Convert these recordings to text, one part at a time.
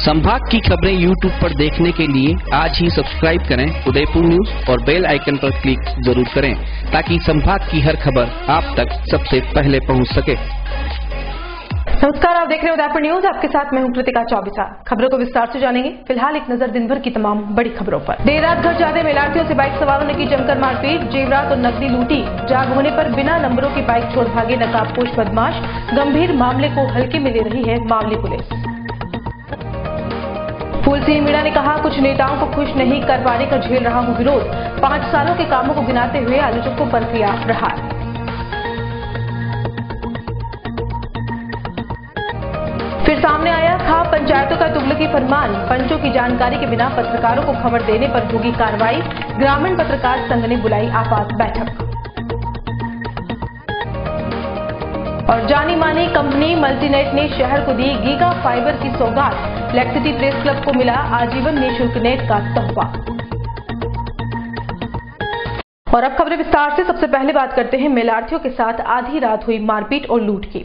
संभाग की खबरें YouTube पर देखने के लिए आज ही सब्सक्राइब करें उदयपुर न्यूज और बेल आइकन पर क्लिक जरूर करें ताकि संभाग की हर खबर आप तक सबसे पहले पहुंच सके। नमस्कार, आप देख रहे हैं उदयपुर न्यूज। आपके साथ मैं हूं कृतिका चौबीसा। खबरों को विस्तार से जानेंगे। फिलहाल एक नजर दिन भर की तमाम बड़ी खबरों पर। देर रात घर जाते मेलार्थियों से बाइक सवारों ने की जमकर मारपीट, जेवरात और नकदी लूटी। जाग होने पर बिना नंबरों की बाइक छोड़ भागे नकाबपोश बदमाश। गंभीर मामले को हल्के में ले रही है मामले पुलिस। फूल सिंह मीणा ने कहा, कुछ नेताओं को खुश नहीं कर पाने का झेल रहा हूं विरोध। 5 सालों के कामों को गिनाते हुए आलोचकों पर किया प्रहार। फिर सामने आया खा पंचायतों का तुगलकी फरमान। पंचों की जानकारी के बिना पत्रकारों को खबर देने पर होगी कार्रवाई। ग्रामीण पत्रकार संघ ने बुलाई आपात बैठक। और जानी मानी कंपनी मल्टीनेट ने शहर को दी गीगा फाइबर की सौगात। लेक्सिटी प्रेस क्लब को मिला आजीवन निःशुल्क नेट का तोहफा। और अब खबरें विस्तार से। सबसे पहले बात करते हैं मेलार्थियों के साथ आधी रात हुई मारपीट और लूट की।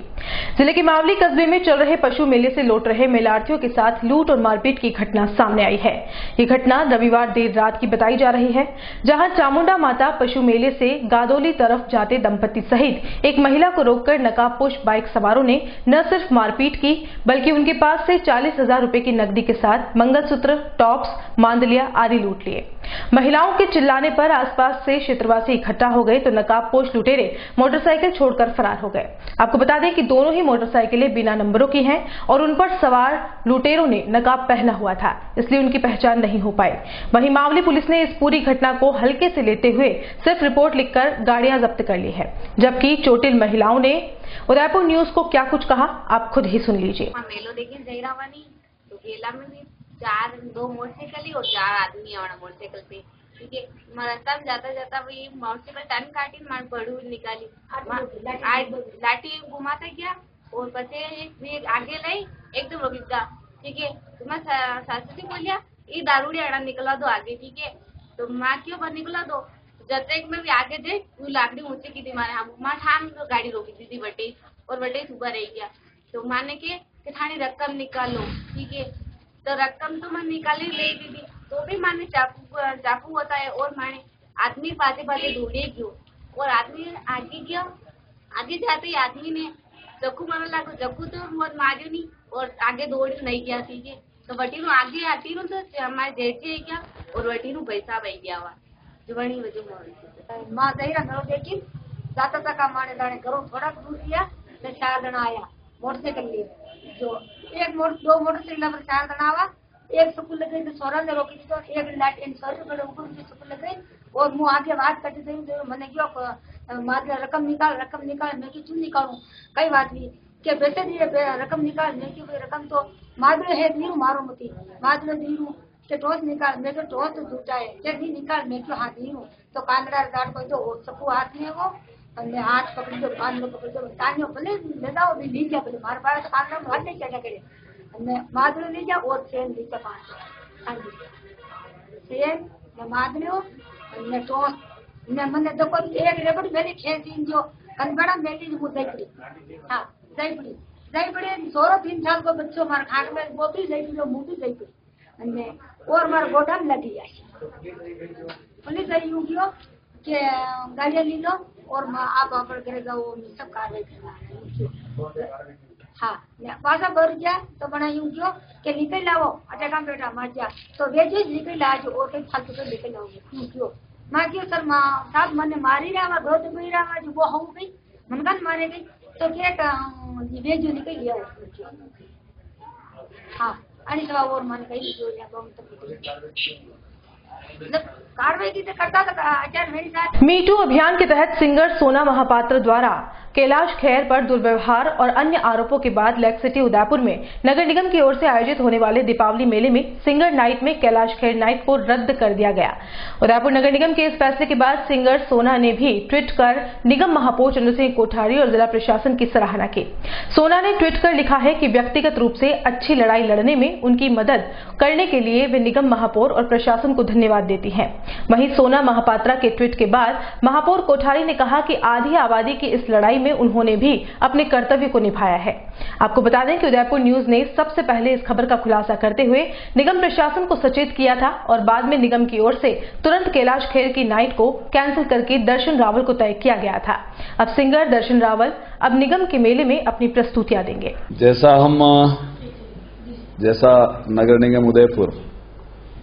जिले के मावली कस्बे में चल रहे पशु मेले से लौट रहे मेलार्थियों के साथ लूट और मारपीट की घटना सामने आई है। ये घटना रविवार देर रात की बताई जा रही है, जहां चामुंडा माता पशु मेले से गादोली तरफ जाते दंपति सहित एक महिला को रोककर नकाबपोश बाइक सवारों ने न सिर्फ मारपीट की बल्कि उनके पास से 40,000 रुपए की नकदी के साथ मंगलसूत्र, टॉप्स, मांदलिया आदि लूट लिए। महिलाओं के चिल्लाने पर आसपास से क्षेत्रवासी इकट्ठा हो गए तो नकाबपोश लुटेरे मोटरसाइकिल छोड़कर फरार हो गए। आपको बता दें कि दोनों ही मोटरसाइकिलें बिना नंबरों की हैं और उन पर सवार लुटेरों ने नकाब पहना हुआ था, इसलिए उनकी पहचान नहीं हो पाई। वहीं मावली पुलिस ने इस पूरी घटना को हल्के से लेते हुए सिर्फ रिपोर्ट लिखकर गाड़ियां जब्त कर ली है, जबकि चोटिल महिलाओं ने उदयपुर न्यूज को क्या कुछ कहा आप खुद ही सुन लीजिए। दो मोटरसाइकिल और 4 आदमी मोटरसाइकिल पे, ठीक है। रास्ता में जाता जाता वही मोटरसाइकिल टर्न काटी मार पड़ू निकाली लाठी घुमाता गया और पचे आगे लाई एकदम रोक गया, ठीक है। तो मैं सासू जी बोलिया ये दारूड़ी अड़ा निकला दो आगे, ठीक है। तो माँ क्यों पर निकला दो जब तक मैं भी आगे दे वो लाकड़ी ऊंची की थी मारे माँ ठान गाड़ी रोकी दीदी बटे और बटे सुबह रह गया। तो माँ ने के थानी रकम निकालो, ठीक है। तो रकम तो मैं निकाली ले दीदी, तो भी माने चाकू होता है और माने आदमी बाजे बाजे ढूंढे क्यों और आदमी आगे गया। आगे जाते ही आदमी ने चक्कू मारने लगा, चक्कू तो मारियो नहीं और आगे दौड़ी नहीं गया, ठीक है। तो बटी नु आगे आती नु तो हमारे जेठी है क्या और बटी नु पैसा बह गया हुआ जो बनी वजह माँ सही रहा लेकिन जाता तक माने दाने करो थोड़ा दूर किया तो 4 जना आया मोटरसाइकिल लिए, जो दो मोटरसाइकिल पर 4 जना आवा। एक स्कूल लग गई तो सोरा ने रोकी थी, तो एक लाइट इन सर के ऊपर स्कूल लग गई और मुंह आगे बात करती थी। तो मैंने क्यों मार रकम निकाल मैं क्यों निकालूं कई बात नहीं के पैसे दिए रकम निकाल मैं क्यों रकम तो मादरे है नीरू मारो मती मादरे नीरू के टोस निकाल मैं तो टोस तो झूठा है के नहीं निकाल मैं क्यों हाथ नीरू तो कांदड़ा दाड़ कोई तो सबको हाथ में वो અને હાથ પકડી દો કાન નો પકડી દો તાન્યો ભલે લેદાઓ બી લી ગયા ભલે મારા પાસે કાન નો હાથ નહીં કરે અને માદરો લી જા ઓર ચેન લી જા પાંચ આજી ચેન ને માદરો અને ટોસ ને મને તો કોઈ એક રેબડ મેલી ખેંચી જો કનબડા મેલી મુ જઈ પડી हां જઈ પડી 16-3 साल को बच्चों मार खाक में वो भी जई पड़ी मु भी जई पड़ी અને और मार गोडा लगी आई पुलिस आई यूं गयो के गाड़ियां ली लो और आप पर करेगा वो सब कार्रवाई करना। हाँ पासा भर गया तो बना यूं क्यों के निकल लाओ अटे काम बेटा मार जा तो वे जो निकल ला जो और कहीं फालतू तो निकल लाओगे यूं क्यों माँ क्यों सर माँ साहब मैंने मारी रहा दो तो गई रहा जो वो हो गई मनकान मारे गई तो क्या वे जो निकल लिया हाँ अरे सवा और मन कहीं जो कार्रवाई की करता था मेरे साथ। मीटू अभियान के तहत सिंगर सोना महापात्र द्वारा कैलाश खेर पर दुर्व्यवहार और अन्य आरोपों के बाद लेक्सिटी उदयपुर में नगर निगम की ओर से आयोजित होने वाले दीपावली मेले में सिंगर नाइट में कैलाश खेर नाइट को रद्द कर दिया गया। उदयपुर नगर निगम के इस फैसले के बाद सिंगर सोना ने भी ट्वीट कर निगम महापौर चंद्र सिंह कोठारी और जिला प्रशासन की सराहना की। सोना ने ट्वीट कर लिखा है कि व्यक्तिगत रूप से अच्छी लड़ाई लड़ने में उनकी मदद करने के लिए वे निगम महापौर और प्रशासन को धन्यवाद धन्यवाद देती हैं। वहीं सोना महापात्रा के ट्वीट के बाद महापौर कोठारी ने कहा कि आधी आबादी की इस लड़ाई में उन्होंने भी अपने कर्तव्य को निभाया है। आपको बता दें कि उदयपुर न्यूज ने सबसे पहले इस खबर का खुलासा करते हुए निगम प्रशासन को सचेत किया था और बाद में निगम की ओर से तुरंत कैलाश खेर की नाइट को कैंसिल करके दर्शन रावल को तय किया गया था। अब सिंगर दर्शन रावल अब निगम के मेले में अपनी प्रस्तुतियां देंगे। जैसा नगर निगम उदयपुर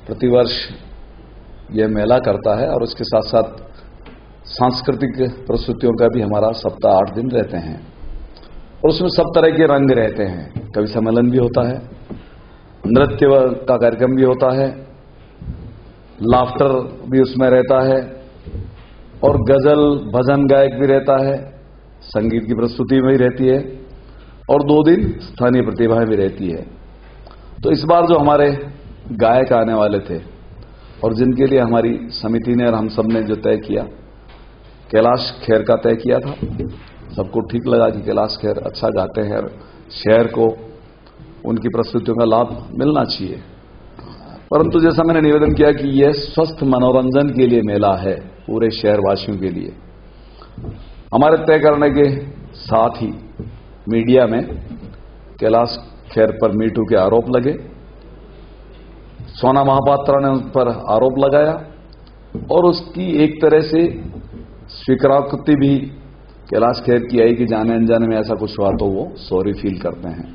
प्रतिवर्ष यह मेला करता है और उसके साथ साथ सांस्कृतिक प्रस्तुतियों का भी हमारा सप्ताह 8 दिन रहते हैं और उसमें सब तरह के रंग रहते हैं। कवि सम्मेलन भी होता है, नृत्य का कार्यक्रम भी होता है, लाफ्टर भी उसमें रहता है और गजल भजन गायक भी रहता है, संगीत की प्रस्तुति भी रहती है और 2 दिन स्थानीय प्रतिभाएं भी रहती है। तो इस बार जो हमारे गायक आने वाले थे और जिनके लिए हमारी समिति ने और हम सब ने जो तय किया, कैलाश खेर का तय किया था। सबको ठीक लगा कि कैलाश खेर अच्छा गाते हैं और शहर को उनकी प्रस्तुतियों का लाभ मिलना चाहिए। परंतु जैसा मैंने निवेदन किया कि यह स्वस्थ मनोरंजन के लिए मेला है, पूरे शहरवासियों के लिए। हमारे तय करने के साथ ही मीडिया में कैलाश खेर पर मीटू के आरोप लगे, सोना महापात्रा ने उन पर आरोप लगाया और उसकी एक तरह से स्वीकारोक्ति भी कैलाश खेर की आई कि जाने अनजाने में ऐसा कुछ हुआ तो वो सॉरी फील करते हैं।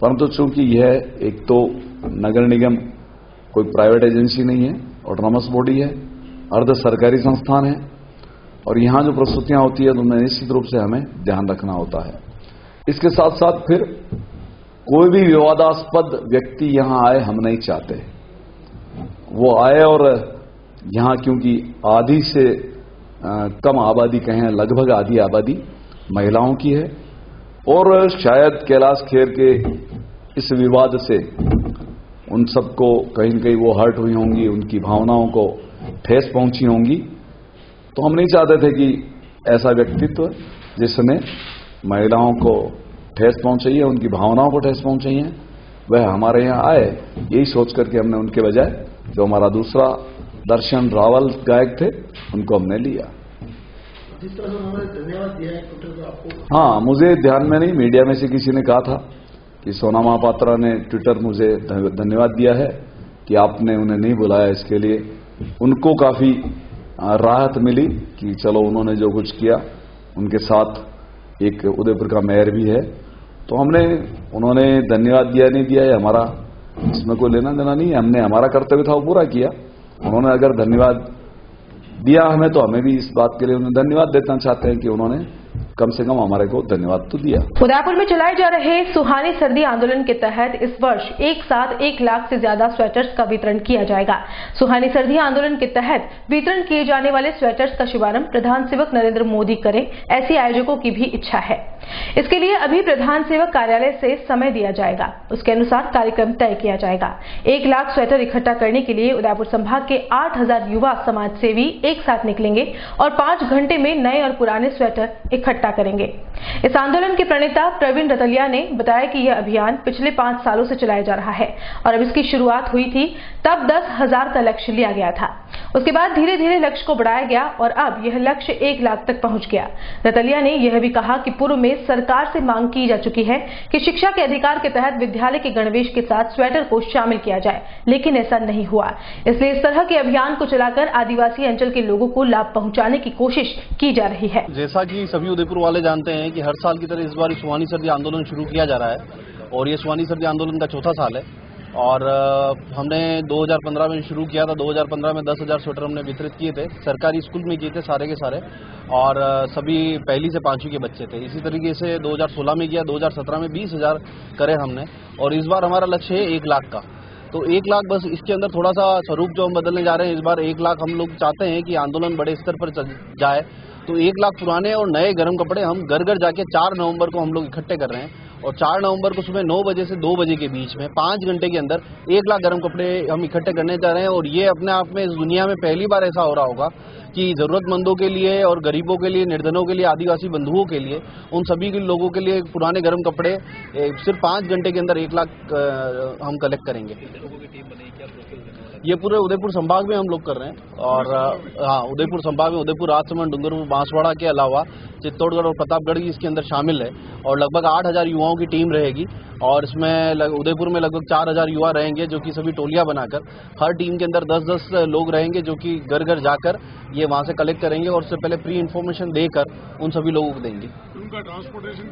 परंतु चूंकि यह एक तो नगर निगम कोई प्राइवेट एजेंसी नहीं है, ऑटोनॉमस बॉडी है, अर्ध सरकारी संस्थान है और यहां जो प्रस्तुतियां होती है तो उनमें निश्चित रूप से हमें ध्यान रखना होता है। इसके साथ साथ फिर कोई भी विवादास्पद व्यक्ति यहां आए हम नहीं चाहते। वो आए और यहां क्योंकि आधी से कम आबादी कहें, लगभग आधी आबादी महिलाओं की है और शायद कैलाश खेर के इस विवाद से उन सबको कहीं न कहीं वो हर्ट हुई होंगी, उनकी भावनाओं को ठेस पहुंची होंगी। तो हम नहीं चाहते थे कि ऐसा व्यक्तित्व जिसने महिलाओं को ठेस पहुंचाई है, उनकी भावनाओं को ठेस पहुंचाई है, वह हमारे यहाँ आए। यही सोच करके हमने उनके बजाय जो हमारा दूसरा दर्शन रावल गायक थे उनको हमने लिया। जिस तरह से उन्होंने धन्यवाद दिया है ट्विटर पर आपको? हाँ, मुझे ध्यान में नहीं, मीडिया में से किसी ने कहा था कि सोना महापात्रा ने ट्विटर मुझे धन्यवाद दिया है कि आपने उन्हें नहीं बुलाया। इसके लिए उनको काफी राहत मिली कि चलो उन्होंने जो कुछ किया, उनके साथ एक उदयपुर का मेयर भी है, तो उन्होंने धन्यवाद दिया नहीं दिया है हमारा इसमें कोई लेना देना नहीं है। हमने हमारा कर्तव्य था वो पूरा किया। उन्होंने अगर धन्यवाद दिया हमें तो हमें भी इस बात के लिए उन्हें धन्यवाद देना चाहते हैं कि उन्होंने कम से कम हमारे को धन्यवाद तो दिया। उदयपुर में चलाए जा रहे सुहानी सर्दी आंदोलन के तहत इस वर्ष एक साथ 1 लाख से ज्यादा स्वेटर्स का वितरण किया जाएगा। सुहानी सर्दी आंदोलन के तहत वितरण किए जाने वाले स्वेटर्स का शुभारंभ प्रधान सेवक नरेंद्र मोदी करें, ऐसी आयोजकों की भी इच्छा है। इसके लिए अभी प्रधान सेवक कार्यालय से समय दिया जाएगा, उसके अनुसार कार्यक्रम तय किया जाएगा। 1 लाख स्वेटर इकट्ठा करने के लिए उदयपुर संभाग के 8000 युवा समाज सेवी एक साथ निकलेंगे और 5 घंटे में नए और पुराने स्वेटर इकट्ठा करेंगे। इस आंदोलन के प्रणेता प्रवीण रतलिया ने बताया कि यह अभियान पिछले 5 सालों से चलाया जा रहा है और अब इसकी शुरुआत हुई थी तब 10,000 का लक्ष्य लिया गया था। उसके बाद धीरे धीरे लक्ष्य को बढ़ाया गया और अब यह लक्ष्य 1 लाख तक पहुंच गया। रतलिया ने यह भी कहा कि पूर्व में सरकार से मांग की जा चुकी है कि शिक्षा के अधिकार के तहत विद्यालय के गणवेश के साथ स्वेटर को शामिल किया जाए, लेकिन ऐसा नहीं हुआ। इसलिए इस तरह के अभियान को चलाकर आदिवासी अंचल के लोगों को लाभ पहुंचाने की कोशिश की जा रही है। जैसा कि सभी उदयपुर वाले जानते हैं कि हर साल की तरह इस बार सुहानी सर्दी आंदोलन शुरू किया जा रहा है और ये सुहानी सर्दी आंदोलन का 4था साल है और हमने 2015 में शुरू किया था। 2015 में 10,000 स्वेटर हमने वितरित किए थे, सरकारी स्कूल में किए थे सारे के सारे और सभी 1ली से 5वीं के बच्चे थे। इसी तरीके से 2016 में किया, 2017 में 20,000 करे हमने और इस बार हमारा लक्ष्य है 1 लाख का। तो 1 लाख, बस इसके अंदर थोड़ा सा स्वरूप जो हम बदलने जा रहे हैं। इस बार 1 लाख हम लोग चाहते हैं कि आंदोलन बड़े स्तर पर जाए, तो 1 लाख पुराने और नए गर्म कपड़े हम घर घर जाके 4 नवंबर को हम लोग इकट्ठे कर रहे हैं और 4 नवंबर को सुबह 9 बजे से 2 बजे के बीच में 5 घंटे के अंदर 1 लाख गर्म कपड़े हम इकट्ठे करने जा रहे हैं। और ये अपने आप में इस दुनिया में पहली बार ऐसा हो रहा होगा कि जरूरतमंदों के लिए और गरीबों के लिए, निर्धनों के लिए, आदिवासी बंधुओं के लिए, उन सभी के लोगों के लिए पुराने गर्म कपड़े सिर्फ 5 घंटे के अंदर 1 लाख हम कलेक्ट करेंगे। ये पूरे उदयपुर संभाग में हम लोग कर रहे हैं। और हाँ, उदयपुर संभाग में उदयपुर, राजसमंद, डूंगरपुर, बांसवाड़ा के अलावा चित्तौड़गढ़ और प्रतापगढ़ भी इसके अंदर शामिल है। और लगभग 8000 युवाओं की टीम रहेगी और इसमें उदयपुर में लगभग 4000 युवा रहेंगे, जो कि सभी टोलियां बनाकर हर टीम के अंदर 10-10 लोग रहेंगे, जो कि घर घर जाकर ये वहां से कलेक्ट करेंगे और उससे पहले प्री इन्फॉर्मेशन देकर उन सभी लोगों को देंगे। उनका ट्रांसपोर्टेशन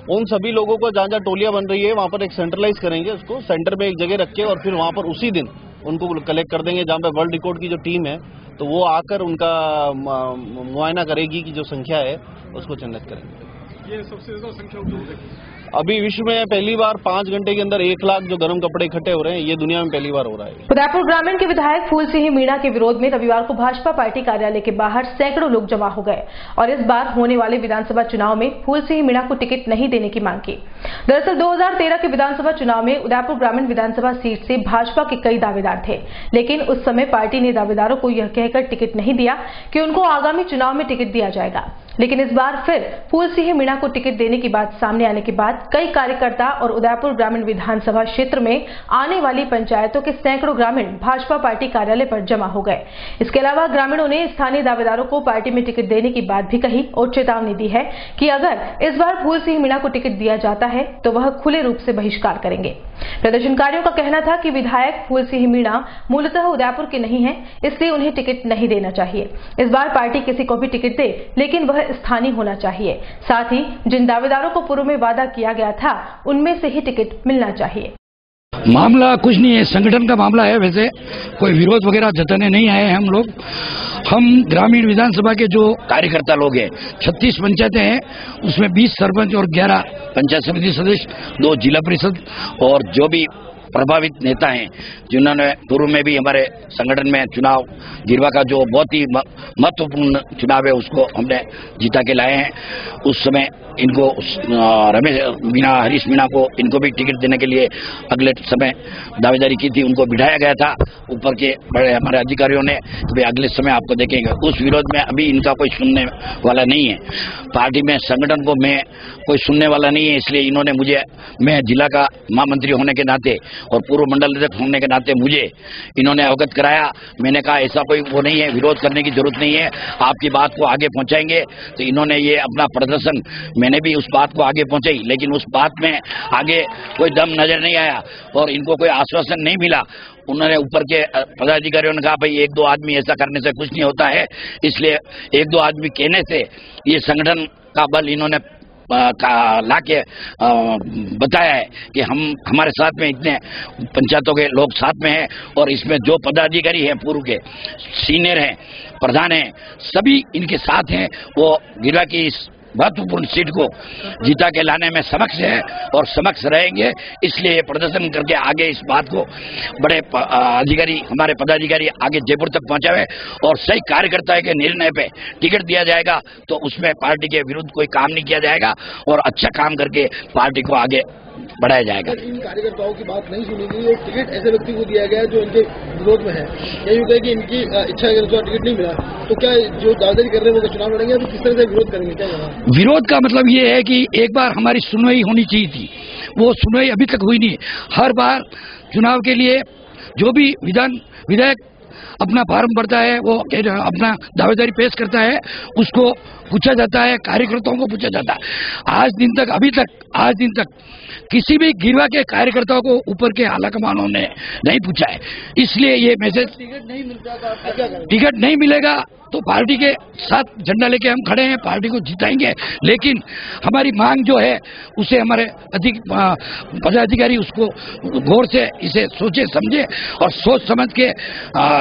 उन सभी लोगों को जहाँ जहाँ टोलियां बन रही है वहां पर एक सेंट्रलाइज करेंगे, उसको सेंटर पे एक जगह रख के और फिर वहां पर उसी दिन उनको कलेक्ट कर देंगे। जहाँ पे वर्ल्ड रिकॉर्ड की जो टीम है तो वो आकर उनका मुआयना करेगी कि जो संख्या है उसको चिन्हित करेंगे। ये सबसे ज्यादा संख्या उदयपुर अभी विश्व में पहली बार 5 घंटे के अंदर 1 लाख जो गर्म कपड़े इकट्ठे हो रहे हैं, ये दुनिया में पहली बार हो रहा है। उदयपुर ग्रामीण के विधायक फूल सिंह मीणा के विरोध में रविवार को भाजपा पार्टी कार्यालय के बाहर सैकड़ों लोग जमा हो गए और इस बार होने वाले विधानसभा चुनाव में फूल सिंह मीणा को टिकट नहीं देने की मांग की। दरअसल 2013 के विधानसभा चुनाव में उदयपुर ग्रामीण विधानसभा सीट से भाजपा के कई दावेदार थे, लेकिन उस समय पार्टी ने दावेदारों को यह कहकर टिकट नहीं दिया कि उनको आगामी चुनाव में टिकट दिया जाएगा। लेकिन इस बार फिर फूल सिंह मीणा को टिकट देने की बात सामने आने के बाद कई कार्यकर्ता और उदयपुर ग्रामीण विधानसभा क्षेत्र में आने वाली पंचायतों के सैकड़ों ग्रामीण भाजपा पार्टी कार्यालय पर जमा हो गए। इसके अलावा ग्रामीणों ने स्थानीय दावेदारों को पार्टी में टिकट देने की बात भी कही और चेतावनी दी है कि अगर इस बार फूल सिंह मीणा को टिकट दिया जाता है तो वह खुले रूप से बहिष्कार करेंगे। प्रदर्शनकारियों का कहना था कि विधायक फूल सिंह मीणा मूलतः उदयपुर के नहीं है, इसलिए उन्हें टिकट नहीं देना चाहिए। इस बार पार्टी किसी को भी टिकट दे, लेकिन वह स्थानीय होना चाहिए। साथ ही जिन दावेदारों को पूर्व में वादा किया गया था उनमें से ही टिकट मिलना चाहिए। मामला कुछ नहीं है, संगठन का मामला है। वैसे कोई विरोध वगैरह जताने नहीं आए हैं हम लोग। हम ग्रामीण विधानसभा के जो कार्यकर्ता लोग हैं, 36 पंचायतें हैं, उसमें 20 सरपंच और 11 पंचायत समिति सदस्य, 2 जिला परिषद और जो भी प्रभावित नेता हैं, जिन्होंने पूर्व में भी हमारे संगठन में चुनाव, गिरवा का जो बहुत ही महत्वपूर्ण चुनाव है उसको हमने जीता के लाए हैं। उस समय इनको रमेश मीणा, हरीश मीणा को इनको भी टिकट देने के लिए अगले समय दावेदारी की थी, उनको बिठाया गया था ऊपर के बड़े हमारे अधिकारियों ने कि भाई अगले समय आपको देखेंगे। उस विरोध में अभी इनका कोई सुनने वाला नहीं है। पार्टी में संगठन को मैं कोई सुनने वाला नहीं है, इसलिए इन्होंने मुझे, मैं जिला का महामंत्री होने के नाते और पूर्व मंडल अध्यक्ष होने के नाते मुझे इन्होंने अवगत कराया। मैंने कहा ऐसा कोई वो नहीं है, विरोध करने की जरूरत नहीं है, आपकी बात को आगे पहुंचाएंगे। तो इन्होंने ये अपना प्रदर्शन, मैंने भी उस बात को आगे पहुंचाई, लेकिन उस बात में आगे कोई दम नजर नहीं आया और इनको कोई आश्वासन नहीं मिला। उन्होंने ऊपर के पदाधिकारियों ने कहा भाई 1-2 आदमी ऐसा करने से कुछ नहीं होता है, इसलिए 1-2 आदमी कहने से ये संगठन का बल इन्होंने लाके बताया है कि हमारे साथ में इतने पंचायतों के लोग साथ में हैं और इसमें जो पदाधिकारी हैं, पूर्व के सीनियर हैं, प्रधान हैं, सभी इनके साथ हैं। वो गिरवा की इस महत्वपूर्ण सीट को जीता के लाने में समक्ष है और समक्ष रहेंगे। इसलिए प्रदर्शन करके आगे इस बात को बड़े अधिकारी, हमारे पदाधिकारी आगे जयपुर तक पहुंचावे और सही कार्यकर्ता के निर्णय पे टिकट दिया जाएगा, तो उसमें पार्टी के विरुद्ध कोई काम नहीं किया जाएगा और अच्छा काम करके पार्टी को आगे बढ़ाया जाएगा। इन कार्यकर्ताओं की बात नहीं सुनी गई, एक टिकट ऐसे व्यक्ति को दिया गया जो इनके विरोध में है। यही होता है कि इनकी इच्छा के अनुसार टिकट नहीं मिला, तो क्या जो दावेदारी कर रहे हैं वो चुनाव लड़ेंगे, तो किस तरह से विरोध करेंगे? क्या विरोध का मतलब ये है कि एक बार हमारी सुनवाई होनी चाहिए थी, वो सुनवाई अभी तक हुई नहीं। हर बार चुनाव के लिए जो भी विधायक अपना फार्म भरता है, वो अपना दावेदारी पेश करता है, उसको पूछा जाता है, कार्यकर्ताओं को पूछा जाता है। आज दिन तक किसी भी गिरवा के कार्यकर्ताओं को ऊपर के आलाकमानों ने नहीं पूछा है। इसलिए ये मैसेज, टिकट नहीं मिलेगा तो पार्टी के साथ झंडा लेके हम खड़े हैं, पार्टी को जिताएंगे। लेकिन हमारी मांग जो है उसे हमारे पदाधिकारी उसको गौर से इसे सोचे समझे और सोच समझ के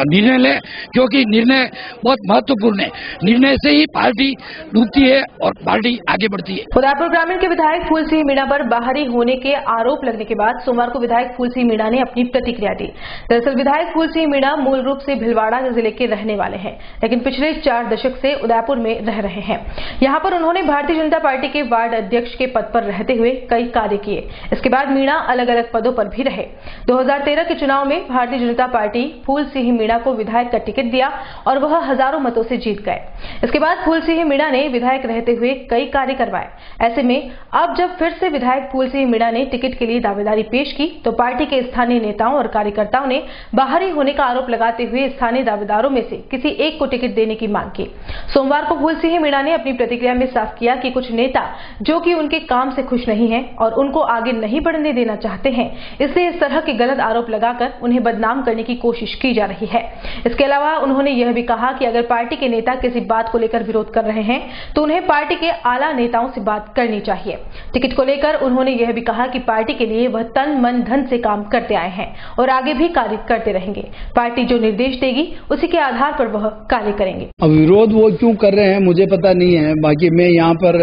निर्णय ले, क्योंकि निर्णय बहुत महत्वपूर्ण है। निर्णय से ही पार्टी डूबती है और पार्टी आगे बढ़ती है। उदयपुर ग्रामीण के विधायक फूल सिंह मीणा पर बाहरी होने के आरोप लगने के बाद सोमवार को विधायक फूल सिंह मीणा ने अपनी प्रतिक्रिया दी। दरअसल विधायक फूल सिंह मीणा मूल रूप से भिलवाड़ा जिले के रहने वाले हैं, लेकिन पिछले 4 दशक से उदयपुर में रह रहे हैं। यहाँ पर उन्होंने भारतीय जनता पार्टी के वार्ड अध्यक्ष के पद पर रहते हुए कई कार्य किए। इसके बाद मीणा अलग अलग पदों पर भी रहे। 2013 के चुनाव में भारतीय जनता पार्टी फूल सिंह मीणा को विधायक का टिकट दिया और वह हजारों मतों से जीत गए। इसके बाद फूल सिंह मीणा ने विधायक रहते हुए कई कार्य करवाए। ऐसे में अब जब फिर से विधायक फूल सिंह मीणा ने टिकट के लिए दावेदारी पेश की तो पार्टी के स्थानीय नेताओं और कार्यकर्ताओं ने बाहरी होने का आरोप लगाते हुए स्थानीय दावेदारों में से किसी एक को टिकट देने की मांग की। सोमवार को फूल सिंह मीणा ने अपनी प्रतिक्रिया में साफ किया कि कुछ नेता जो कि उनके काम से खुश नहीं हैं और उनको आगे नहीं बढ़ने देना चाहते हैं, इसलिए इस तरह के गलत आरोप लगाकर उन्हें बदनाम करने की कोशिश की जा रही है। इसके अलावा उन्होंने यह भी कहा कि अगर पार्टी के नेता किसी बात को लेकर विरोध कर रहे हैं तो उन्हें पार्टी के आला नेताओं से बात करनी चाहिए। टिकट को लेकर उन्होंने यह भी कहा कि पार्टी के लिए वह तन मन धन से काम करते आए हैं और आगे भी कार्य करते रहेंगे। पार्टी जो निर्देश देगी उसी के आधार पर वह कार्य करेंगे। अब विरोध वो क्यों कर रहे हैं मुझे पता नहीं है। बाकी मैं यहाँ पर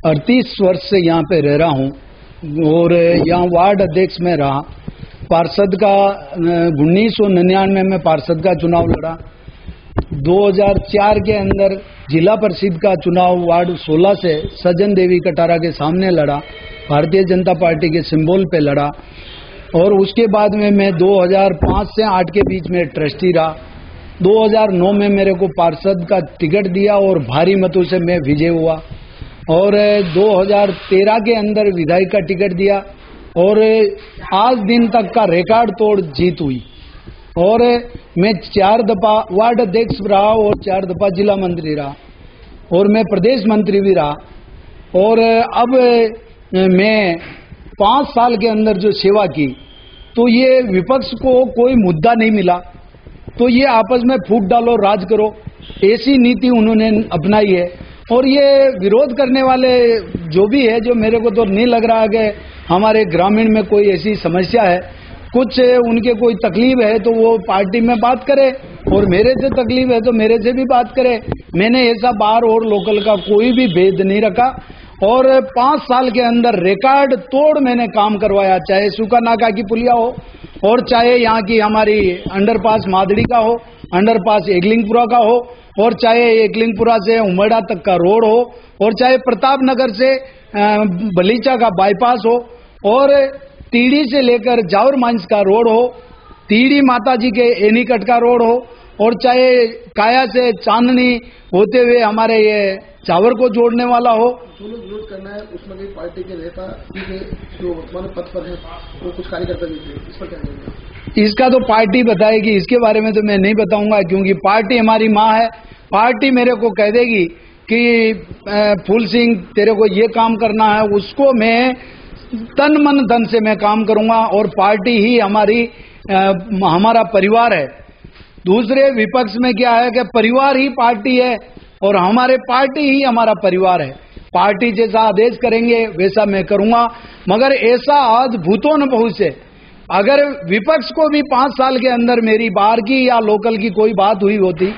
38 वर्ष से यहाँ पे रह रहा हूँ और यहाँ वार्ड अध्यक्ष में रहा। पार्षद का 1999 में पार्षद का चुनाव लड़ा। 2004 के अंदर जिला परिषद का चुनाव वार्ड 16 से सजन देवी कटारा के सामने लड़ा, भारतीय जनता पार्टी के सिंबल पे लड़ा। और उसके बाद में मैं 2005 से 8 के बीच में ट्रस्टी रहा। 2009 में मेरे को पार्षद का टिकट दिया और भारी मतों से मैं विजय हुआ। और 2013 के अंदर विधायक का टिकट दिया और आज दिन तक का रिकॉर्ड तोड़ जीत हुई। और मैं 4 दफा वार्ड अध्यक्ष रहा और 4 दफा जिला मंत्री रहा और मैं प्रदेश मंत्री भी रहा। और अब मैं 5 साल के अंदर जो सेवा की तो ये विपक्ष को कोई मुद्दा नहीं मिला तो ये आपस में फूट डालो राज करो, ऐसी नीति उन्होंने अपनाई है। और ये विरोध करने वाले जो भी है, जो मेरे को तो नहीं लग रहा है कि हमारे ग्रामीण में कोई ऐसी समस्या है। कुछ उनके कोई तकलीफ है तो वो पार्टी में बात करे और मेरे से तकलीफ है तो मेरे से भी बात करे। मैंने ऐसा बाहर और लोकल का कोई भी भेद नहीं रखा और 5 साल के अंदर रिकॉर्ड तोड़ मैंने काम करवाया, चाहे सूखा नाका की पुलिया हो और चाहे यहाँ की हमारी अंडरपास मादड़ी का हो, अंडरपास एकलिंगपुरा का हो और चाहे एकलिंगपुरा से उमड़ा तक का रोड हो और चाहे प्रताप नगर से बलीचा का बाईपास हो और तीड़ी से लेकर जावर मांझ का रोड हो, तीड़ी माता जी के एनीकट का रोड हो और चाहे काया से चांदनी होते हुए हमारे ये चावर को जोड़ने वाला हो। जो लोग विरोध करना है उसमें भी पार्टी के नेता जो वर्तमान पद पर है वो कुछ कार्यकर्ता भी थे, इस पर क्या कहेंगे? इसका तो पार्टी बताएगी, इसके बारे में तो मैं नहीं बताऊंगा क्योंकि पार्टी हमारी माँ है। पार्टी मेरे को कह देगी कि फूल सिंह तेरे को ये काम करना है, उसको मैं तन मन धन से मैं काम करूंगा और पार्टी ही हमारा परिवार है। दूसरे विपक्ष में क्या है कि परिवार ही पार्टी है और हमारे पार्टी ही हमारा परिवार है। पार्टी जैसा आदेश करेंगे वैसा मैं करूंगा, मगर ऐसा आज भूतों न पहुंचे। अगर विपक्ष को भी 5 साल के अंदर मेरी बाहर की या लोकल की कोई बात हुई होती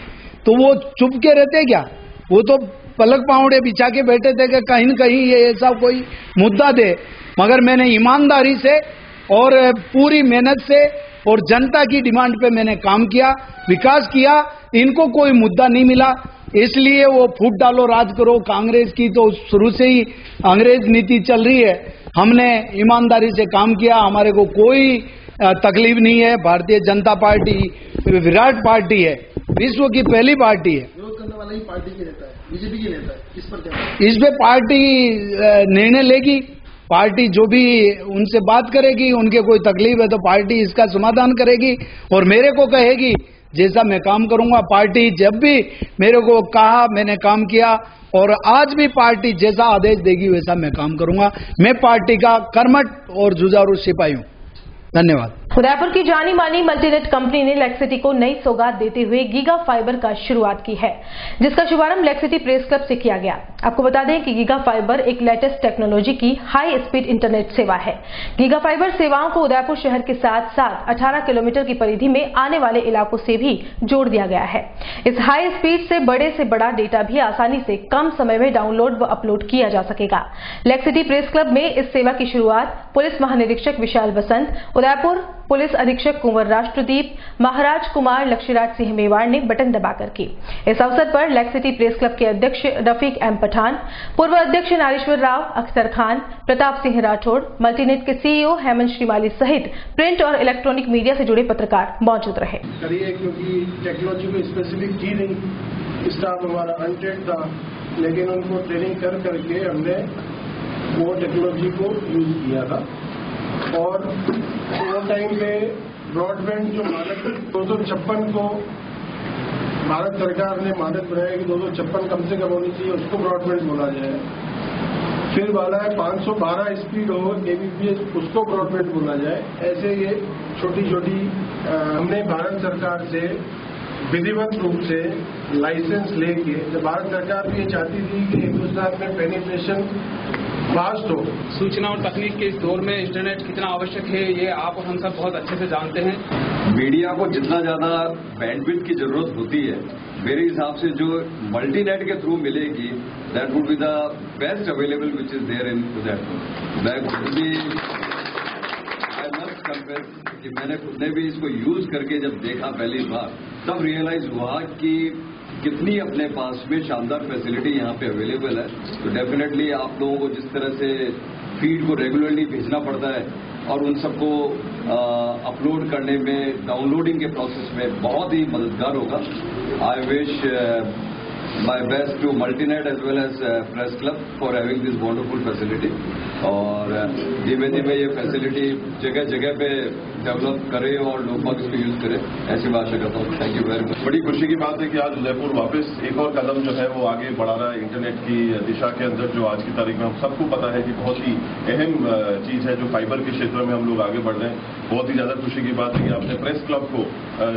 तो वो चुप के रहते क्या? वो तो पलक पावड़े बिछा के बैठे थे कि कहीं न कहीं ये ऐसा कोई मुद्दा दे। मगर मैंने ईमानदारी से और पूरी मेहनत से और जनता की डिमांड पे मैंने काम किया, विकास किया। इनको कोई मुद्दा नहीं मिला, इसलिए वो फूट डालो राज करो। कांग्रेस की तो शुरू से ही अंग्रेज नीति चल रही है। हमने ईमानदारी से काम किया, हमारे को कोई तकलीफ नहीं है। भारतीय जनता पार्टी विराट पार्टी है, विश्व की पहली पार्टी है। विरोध करने वाला ही पार्टी के नेता है, बीजेपी की नेता है, इस पर क्या? इस पे पार्टी निर्णय लेगी। पार्टी जो भी उनसे बात करेगी, उनके कोई तकलीफ है तो पार्टी इसका समाधान करेगी और मेरे को कहेगी जैसा मैं काम करूंगा। पार्टी जब भी मेरे को कहा मैंने काम किया और आज भी पार्टी जैसा आदेश देगी वैसा मैं काम करूंगा। मैं पार्टी का कर्मठ और जुझारू सिपाही हूं। धन्यवाद। उदयपुर की जानी मानी मल्टीनेट कंपनी ने लेक्सिटी को नई सौगात देते हुए गीगा फाइबर का शुरुआत की है, जिसका शुभारंभ लेक्सिटी प्रेस क्लब से किया गया। आपको बता दें कि गीगा फाइबर एक लेटेस्ट टेक्नोलॉजी की हाई स्पीड इंटरनेट सेवा है। गीगा फाइबर सेवाओं को उदयपुर शहर के साथ साथ 18 किलोमीटर की परिधि में आने वाले इलाकों से भी जोड़ दिया गया है। इस हाई स्पीड से बड़ा डेटा भी आसानी से कम समय में डाउनलोड व अपलोड किया जा सकेगा। लेक्सिटी प्रेस क्लब में इस सेवा की शुरुआत पुलिस महानिरीक्षक विशाल बसंत, उदयपुर पुलिस अधीक्षक कुंवर राष्ट्रदीप, महाराज कुमार लक्ष्मीराज सिंह मेवाड़ ने बटन दबाकर की। इस अवसर पर लेक्सिटी प्रेस क्लब के अध्यक्ष रफीक एम पठान, पूर्व अध्यक्ष नारेश्वर राव, अख्तर खान, प्रताप सिंह राठौड़, मल्टीनेट के सीईओ हेमंत श्रीमाली सहित प्रिंट और इलेक्ट्रॉनिक मीडिया से जुड़े पत्रकार मौजूद रहे। क्योंकि टेक्नोलॉजी में स्पेसिफिक थी नहीं, स्टाफ हमारा अनट्रेंड था, लेकिन उनको ट्रेनिंग कर करके हमने वो टेक्नोलॉजी को यूज किया था। और वो टाइम पे ब्रॉडबैंड जो मानक 256 को भारत सरकार ने मानक बनाया कि 256 कम से कम होनी चाहिए, उसको ब्रॉडबैंड बोला जाए। फिर वाला है 512 स्पीड हो एबीपीएस, उसको ब्रॉडबैंड बोला जाए। ऐसे ये छोटी छोटी हमने भारत सरकार से विधिवत रूप से लाइसेंस लेके, जब भारत सरकार भी ये चाहती थी कि हिंदुस्तान में पेनिट्रेशन फास्ट हो। सूचना और तकनीक के इस दौर में इंटरनेट कितना आवश्यक है, ये आप और हम सब बहुत अच्छे से जानते हैं। मीडिया को जितना ज्यादा बैंडविड्थ की जरूरत होती है, मेरे हिसाब से जो मल्टीनेट के थ्रू मिलेगी, that would be the best available which is there in Udaipur. I must confess कि मैंने खुद ने भी इसको यूज करके जब देखा पहली बार, तब रियलाइज हुआ कि कितनी अपने पास में शानदार फैसिलिटी यहाँ पे अवेलेबल है। तो डेफिनेटली आप लोगों को जिस तरह से फीड को रेगुलरली भेजना पड़ता है और उन सबको अपलोड करने में, डाउनलोडिंग के प्रोसेस में बहुत ही मददगार होगा। I wish my best to Multinet as well as press club for having this wonderful facility. और धीमे धीमे ये फैसिलिटी जगह जगह पे डेवलप करे और लोग बाग इसको यूज करें, ऐसी बात करता हूँ। Thank you very much. बड़ी खुशी की बात है कि आज उदयपुर वापस एक और कदम जो है वो आगे बढ़ा रहा है इंटरनेट की दिशा के अंदर, जो आज की तारीख में हम सबको पता है कि बहुत ही अहम चीज है, जो फाइबर के क्षेत्र में हम लोग आगे बढ़ रहे हैं। बहुत ही ज्यादा खुशी की बात है कि आपने प्रेस क्लब को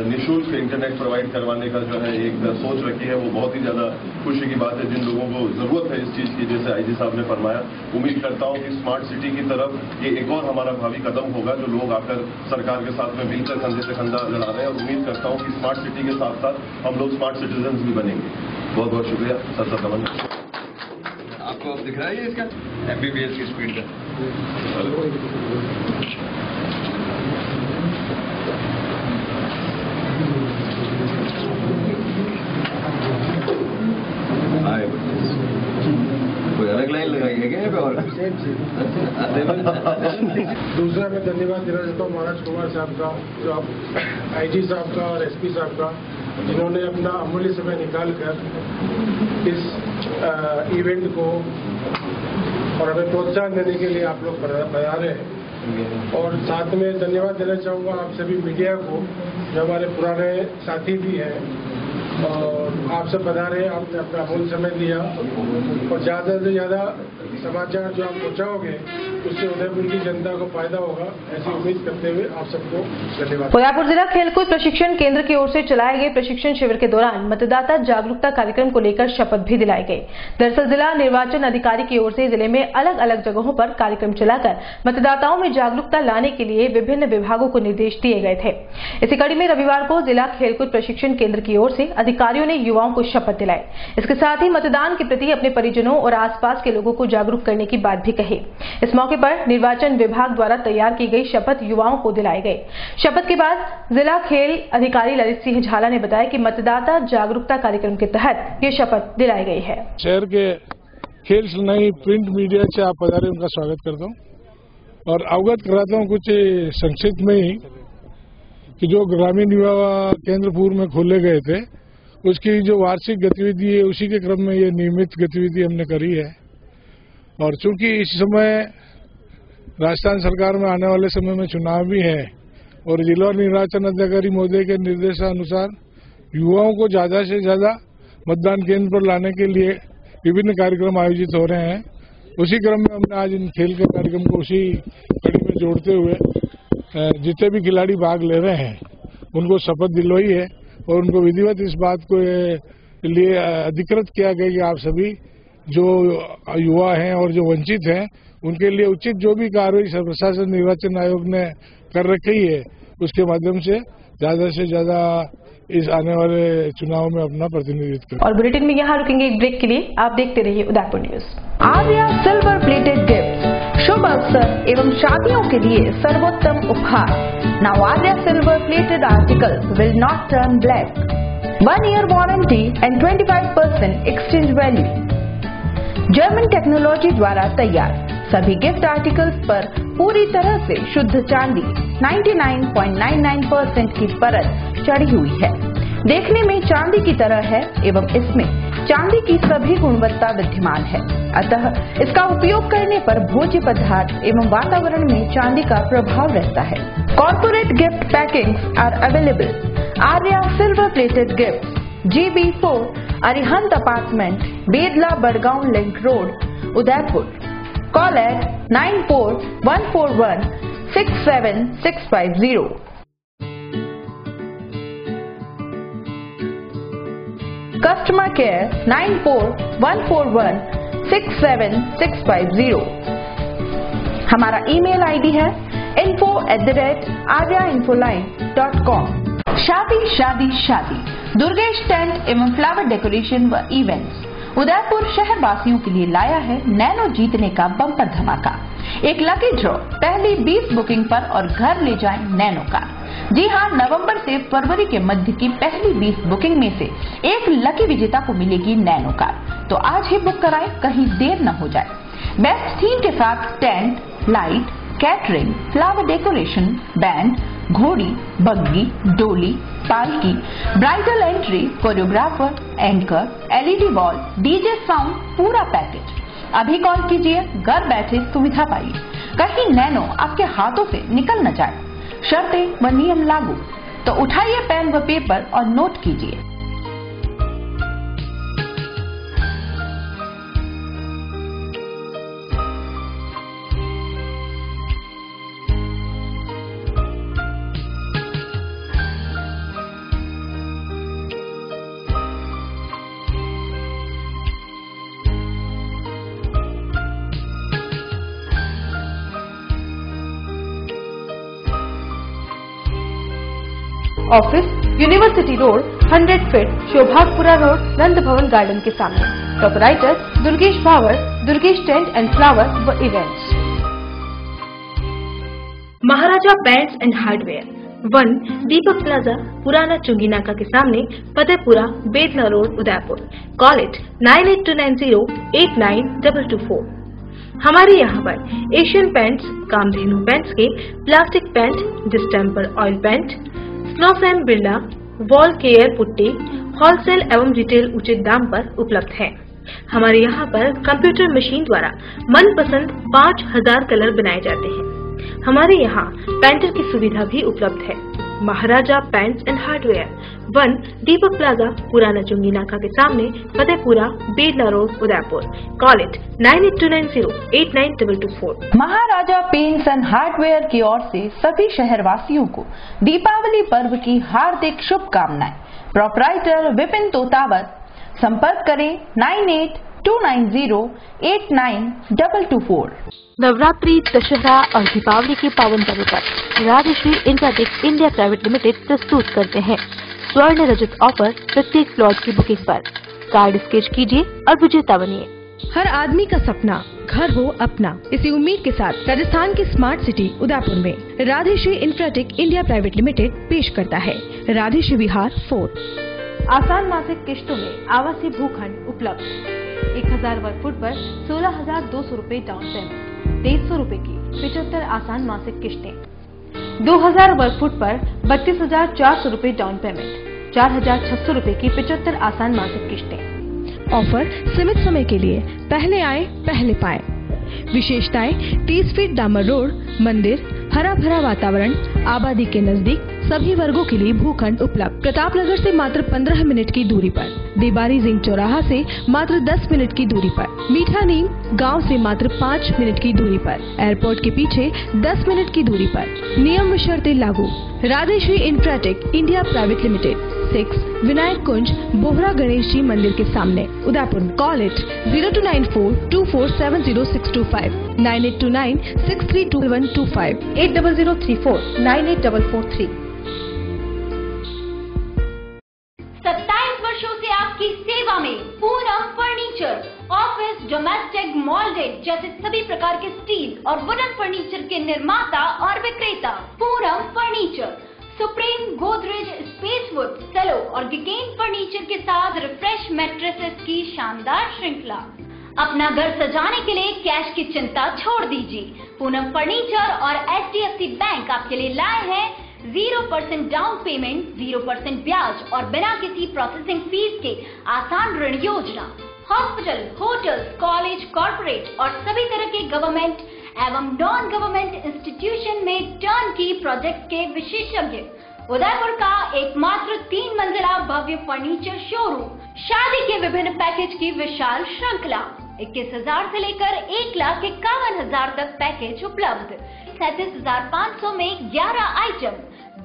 निःशुल्क इंटरनेट प्रोवाइड करवाने का जो है एक सोच रखी है, वो बहुत ही ज्यादा खुशी की बात है। जिन लोगों को जरूरत है इस चीज की, जैसे आईजी साहब ने फरमाया, उम्मीद करता हूं कि स्मार्ट सिटी की तरफ ये एक और हमारा भावी कदम होगा, जो लोग आकर सरकार के साथ में मिलकर कंधे से कंधा लड़ा रहे हैं। और उम्मीद करता हूं कि स्मार्ट सिटी के साथ साथ हम लोग स्मार्ट सिटीजन भी बनेंगे। बहुत बहुत शुक्रिया। सर नमन। आपको अब दिख रहा है इसका एमबीबीएस की स्पीड का। कोई अलग लाइन लगाई है क्या और दूसरा मैं धन्यवाद देना चाहता हूँ महाराज कुमार साहब का, जो आप आईजी साहब का और एसपी साहब का, जिन्होंने अपना अमूल्य समय निकालकर इस इवेंट को और हमें प्रोत्साहन देने के लिए आप लोग बना रहे हैं। और साथ में धन्यवाद देना चाहूँगा आप सभी मीडिया को, जो हमारे पुराने साथी भी हैं, और आप सब बता रहे हैं, आपने अपना अमूल्य समय दिया और ज्यादा से ज्यादा समाचार जो आप पहुंचाओगे उससे उदयपुर की जनता को फायदा होगा, ऐसी उम्मीद करते हुए आप सबको धन्यवाद। उदयपुर जिला खेलकूद प्रशिक्षण केंद्र की ओर से चलाए गए प्रशिक्षण शिविर के दौरान मतदाता जागरूकता कार्यक्रम को लेकर शपथ भी दिलाई गई। दरअसल जिला निर्वाचन अधिकारी की ओर से जिले में अलग अलग जगहों पर कार्यक्रम चलाकर मतदाताओं में जागरूकता लाने के लिए विभिन्न विभागों को निर्देश दिए गए थे। इसी कड़ी में रविवार को जिला खेलकूद प्रशिक्षण केंद्र की ओर से अधिकारियों ने युवाओं को शपथ दिलाई। इसके साथ ही मतदान के प्रति अपने परिजनों और आसपास के लोगों को जागरूक करने की बात भी कही। इस मौके पर निर्वाचन विभाग द्वारा तैयार की गई शपथ युवाओं को दिलाई गई। शपथ के बाद जिला खेल अधिकारी ललित सिंह झाला ने बताया कि मतदाता जागरूकता कार्यक्रम के तहत ये शपथ दिलाई गई है। शहर के खेल सुनाई प्रिंट मीडिया से आप पधारे, उनका स्वागत करता हूँ और अवगत कराता हूँ कुछ संक्षिप्त में ही कि जो ग्रामीण युवा केंद्र पूर्व में खोले गए थे, उसकी जो वार्षिक गतिविधि है उसी के क्रम में ये नियमित गतिविधि हमने करी है। और चूंकि इस समय राजस्थान सरकार में आने वाले समय में चुनाव भी है और जिला निर्वाचन अधिकारी महोदय के निर्देशानुसार युवाओं को ज्यादा से ज्यादा मतदान केंद्र पर लाने के लिए विभिन्न कार्यक्रम आयोजित हो रहे हैं। उसी क्रम में हमने आज इन खेल के कार्यक्रम को उसी कड़ी में जोड़ते हुए जितने भी खिलाड़ी भाग ले रहे हैं उनको शपथ दिलवाई है और उनको विधिवत इस बात को लिए अधिकृत किया गया कि आप सभी जो युवा हैं और जो वंचित हैं उनके लिए उचित जो भी कार्रवाई प्रशासन निर्वाचन आयोग ने कर रखी है उसके माध्यम से ज्यादा इस आने वाले चुनाव में अपना प्रतिनिधित्व करें। और बुलेटिन में यहाँ रुकेंगे एक ब्रेक के लिए। आप देखते रहिए Udaipur news. Arya silver plated gift शुभ अवसर एवं शादियों के लिए सर्वोत्तम उपहार। Now Arya silver plated articles will not turn black. 1 year warranty and 25% exchange value. German technology द्वारा तैयार सभी गिफ्ट आर्टिकल्स पर पूरी तरह से शुद्ध चांदी 99.99% की परत चढ़ी हुई है। देखने में चांदी की तरह है एवं इसमें चांदी की सभी गुणवत्ता विद्यमान है। अतः इसका उपयोग करने पर भोज्य पदार्थ एवं वातावरण में चांदी का प्रभाव रहता है। Corporate gift packings are available. Arya silver plated gift GB4 Arihant apartment Bedla Badgaon link road Udaipur. Call at 9414167650। Customer care 9414167650। हमारा ईमेल आईडी है info@aryainfoline.com। शादी दुर्गेश टेंट एवं फ्लावर डेकोरेशन व इवेंट्स उदयपुर शहर वासियों के लिए लाया है नैनो जीतने का बम्पर धमाका। एक लकी ड्रॉ पहली 20 बुकिंग पर और घर ले जाएं नैनो कार। जी हां, नवंबर से फरवरी के मध्य की पहली 20 बुकिंग में से एक लकी विजेता को मिलेगी नैनो कार। तो आज ही बुक कराएं, कहीं देर न हो जाए। बेस्ट थीम के साथ tent, light, catering, flower decoration, band, घोड़ी, बग्गी, डोली, पालकी, bridal entry, choreographer, anchor, LED wall, DJ sound, पूरा पैकेज। अभी कॉल कीजिए, घर बैठे सुविधा पाइए। कहीं नैनो आपके हाथों से निकल न जाए। शर्तें व नियम लागू। तो उठाइए पेन व पेपर और नोट कीजिए। Office university road 100 feet Shobhagpura road Nand Bhawan garden के सामने। Proprietor Durgesh Bhavar, Durgesh tent and flower व events. Maharaja paints and hardware 1 Deepak plaza पुराना चुंगी नाका के सामने Fatehpura Bedla road Udaipur. Call it 9829089224। हमारे यहाँ पर एशियन पेंट्स, कामधेनु पेंट्स के plastic paint, distemper oil paint, स्नॉफ and Birla, wall care putty, wholesale एवं रिटेल उचित दाम पर उपलब्ध है। हमारे यहाँ पर कंप्यूटर मशीन द्वारा मनपसंद 5000 कलर बनाए जाते हैं। हमारे यहाँ पेंटर की सुविधा भी उपलब्ध है। Maharaja paints and hardware 1 Deepak plaza पुराना चुंगी नाका के सामने Fatehpura Bedla road Udaipur. Call it 9820892224। Maharaja paints and hardware की ओर से सभी शहरवासियों को दीपावली पर्व की हार्दिक शुभकामनाएं। प्रोपराइटर विपिन तोतावत। संपर्क करें 9829089224। नवरात्रि, दशहरा और दीपावली के पावन पर्व पर Rajshree infratech India private limited प्रस्तुत करते हैं स्वर्ण रजत ऑफर प्रत्येक प्लॉट की बुकिंग पर। कार्ड स्केच कीजिए और विजेता बनिए। हर आदमी का सपना घर हो अपना। इसी उम्मीद के साथ राजस्थान की स्मार्ट सिटी उदयपुर में राधेश्री इंफ्राटेक इंडिया प्राइवेट लिमिटेड पेश करता है राधेश्री विहार 4। आसान मासिक किश्तों में आवासीय भूखंड उपलब्ध। 1000 वर्ग फुट पर 16,200 रूपए डाउन पेमेंट, 2300 रूपए की 75 आसान मासिक किश्तें। 2000 वर्ग फुट पर 32,400 रूपए डाउन पेमेंट, 4,600 रूपए की 75 आसान मासिक किश्तें। ऑफर सीमित समय के लिए, पहले आए पहले पाए। विशेषताएं 30 फीट डामर रोड, मंदिर, हरा भरा वातावरण, आबादी के नजदीक, सभी वर्गों के लिए भूखंड उपलब्ध। प्रतापनगर से मात्र 15 मिनट की दूरी पर, देबारी जिंग चौराहा से मात्र 10 मिनट की दूरी पर, मीठा नीम गांव से मात्र 5 मिनट की दूरी पर, एयरपोर्ट के पीछे 10 मिनट की दूरी पर। नियम व शर्तें लागू। Radheshree infratech India private limited, 6 Vinayak Kunj, Bohra Ganesh ji मंदिर के सामने, उदयपुर। Call it 0294247065, 9829632125, 8034984443। 27 वर्षों से आपकी सेवा में पूनम फर्नीचर, ऑफिस, डोमेस्टिक, मॉल्डेड जैसे सभी प्रकार के स्टील और वुडन फर्नीचर के निर्माता और विक्रेता। Poonam furniture Supreme, Godrej, Spacewood, Cello और गिगेन फर्नीचर के साथ रिफ्रेश मैट्रेसेस की शानदार श्रृंखला। अपना घर सजाने के लिए कैश की चिंता छोड़ दीजिए। पूनम फर्नीचर और HDFC बैंक आपके लिए लाए हैं 0% डाउन पेमेंट, 0% ब्याज और बिना किसी प्रोसेसिंग फीस के आसान ऋण योजना। हॉस्पिटल, होटल्स, कॉलेज, कॉर्पोरेट और सभी तरह के गवर्नमेंट एवं नॉन गवर्नमेंट इंस्टीट्यूशन में टर्न की प्रोजेक्ट के विशेषज्ञ। उदयपुर का एकमात्र 3 मंजिला भव्य फर्नीचर शोरूम। शादी के विभिन्न पैकेज की विशाल श्रृंखला। 21,000 से लेकर 1,51,000 तक पैकेज उपलब्ध। 37,500 में 11 item,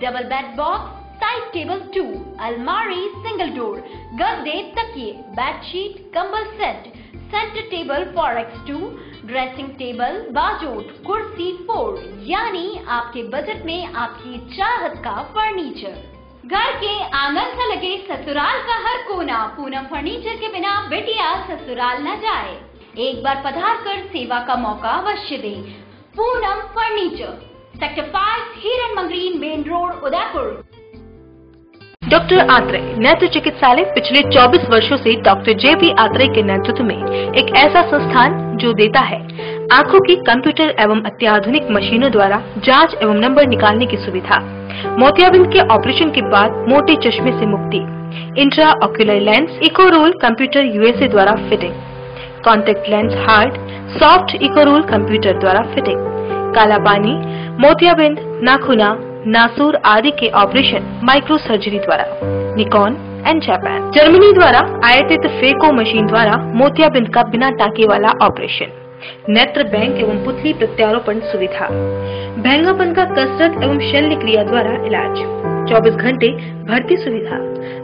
double bed box, side table 2, अलमारी, सिंगल डोर, गद्दे, तकिए, बेडशीट, कंबल set, centre table 4x2, dressing table, बाजोट, कुर्सी 4, यानी आपके बजट में आपकी चाहत का फर्नीचर। घर के आंगन से लगे ससुराल का हर कोना। पूनम फर्नीचर के बिना बेटिया ससुराल न जाए। एक बार पधार कर सेवा का मौका अवश्य दे। पूनम फर्नीचर, सेक्टर 5, हिरन Mangri, main road, Udaipur. Doctor Atreya नेत्र चिकित्सालय पिछले 24 वर्षों से डॉक्टर JP आत्रेय के नेतृत्व में एक ऐसा संस्थान जो देता है आंखों की कंप्यूटर एवं अत्याधुनिक मशीनों द्वारा जांच एवं नंबर निकालने की सुविधा, मोतियाबिंद के ऑपरेशन के बाद मोटे चश्मे से मुक्ति, इंट्रा ऑक्यूलर लेंस, इकोरोल कंप्यूटर USA द्वारा fitting, contact lens hard, soft इकोरोल कंप्यूटर द्वारा फिटिंग, काला पानी, मोतियाबिंद, नाखूना, नासूर आदि के ऑपरेशन माइक्रो सर्जरी द्वारा, निकॉन एंड जापान। जर्मनी द्वारा आयातित फेको मशीन द्वारा मोतियाबिंद का बिना टाके वाला ऑपरेशन, नेत्र बैंक एवं पुतली प्रत्यारोपण सुविधा, भैंगापन का कसरत एवं शल्य क्रिया द्वारा इलाज, 24 घंटे भर्ती सुविधा,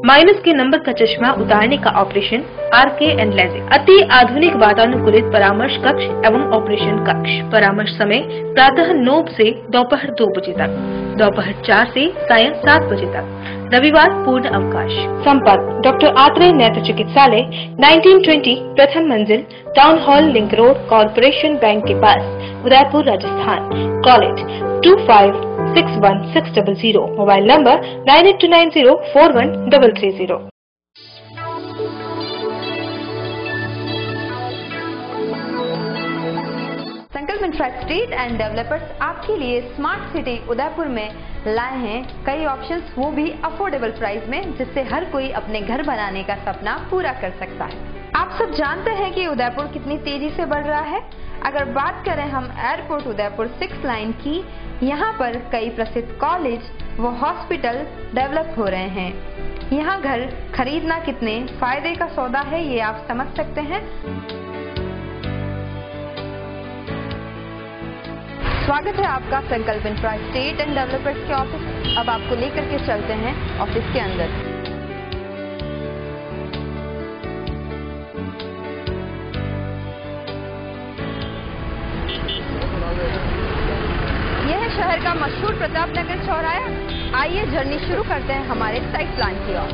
माइनस के नंबर का चश्मा उतारने का ऑपरेशन, RK एंड लेजिक, अति आधुनिक वातानुकूलित परामर्श कक्ष एवं ऑपरेशन कक्ष। परामर्श समय प्रातः 9 से दोपहर 2 बजे तक, दोपहर 4 से सायं 7 बजे तक, रविवार पूर्ण अवकाश। संपर्क डॉक्टर आत्रेय नेत्र चिकित्सालय, 1920 प्रथम मंजिल, town hall, link road, corporation bank के पास, Udaipur, Rajasthan. Call it 256160, mobile number 9829041330। Sankalp इंफ्रास्ट्रीट and developers आपके लिए स्मार्ट सिटी उदयपुर में लाए हैं कई ऑप्शंस, वो भी अफोर्डेबल प्राइस में, जिससे हर कोई अपने घर बनाने का सपना पूरा कर सकता है। आप सब जानते हैं कि उदयपुर कितनी तेजी से बढ़ रहा है। अगर बात करें हम एयरपोर्ट उदयपुर 6 लाइन की, यहाँ पर कई प्रसिद्ध कॉलेज व हॉस्पिटल डेवलप हो रहे हैं। यहाँ घर खरीदना कितने फायदे का सौदा है, ये आप समझ सकते हैं। स्वागत है आपका संकल्प इंफ्रास्ट्रीट एंड डेवलपर्स के ऑफिस। अब आपको लेकर के चलते हैं ऑफिस के अंदर। यह है शहर का मशहूर प्रतापनगर चौराहा। आइए जर्नी शुरू करते हैं हमारे साइट प्लान की ओर।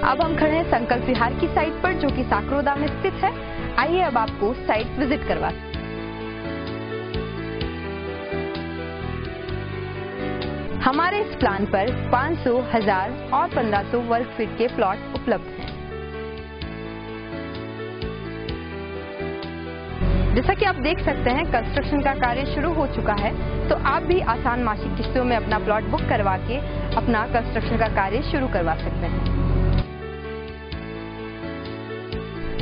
अब हम खड़े हैं संकल्प विहार की साइट पर, जो कि साकरोदा में स्थित है। आइए अब आपको साइट विजिट करवाते हैं। हमारे इस प्लान पर 500, 1000 और 1500 वर्ग फीट के प्लॉट उपलब्ध हैं। जैसा कि आप देख सकते हैं कंस्ट्रक्शन का कार्य शुरू हो चुका है, तो आप भी आसान मासिक किस्तों में अपना प्लॉट बुक करवा के अपना कंस्ट्रक्शन का कार्य शुरू करवा सकते हैं।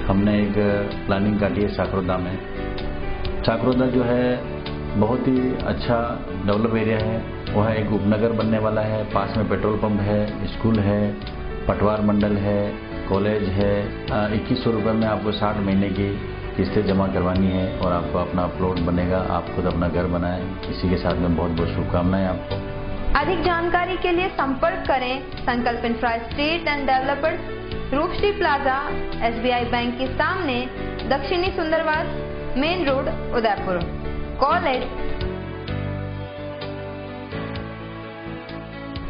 हमने एक प्लानिंग काटी है साकरोदा में चाकरोदा जो है बहुत ही अच्छा डेवलप एरिया है। वह एक उपनगर बनने वाला है। पास में पेट्रोल पंप है, स्कूल है, पटवार मंडल है, कॉलेज है। 2100 रुपये में आपको 60 महीने की किस्तें जमा करवानी है और आपको अपना प्लॉट बनेगा। आप खुद अपना घर बनाएं। इसी के साथ में बहुत बहुत शुभकामनाएं आपको। अधिक जानकारी के लिए संपर्क करें Sankalp infra estate and developers, Roopshree plaza, SBI bank के सामने, दक्षिणी Sundarwas, main road, Udaipur. Call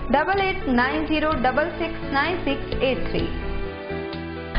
8890669683।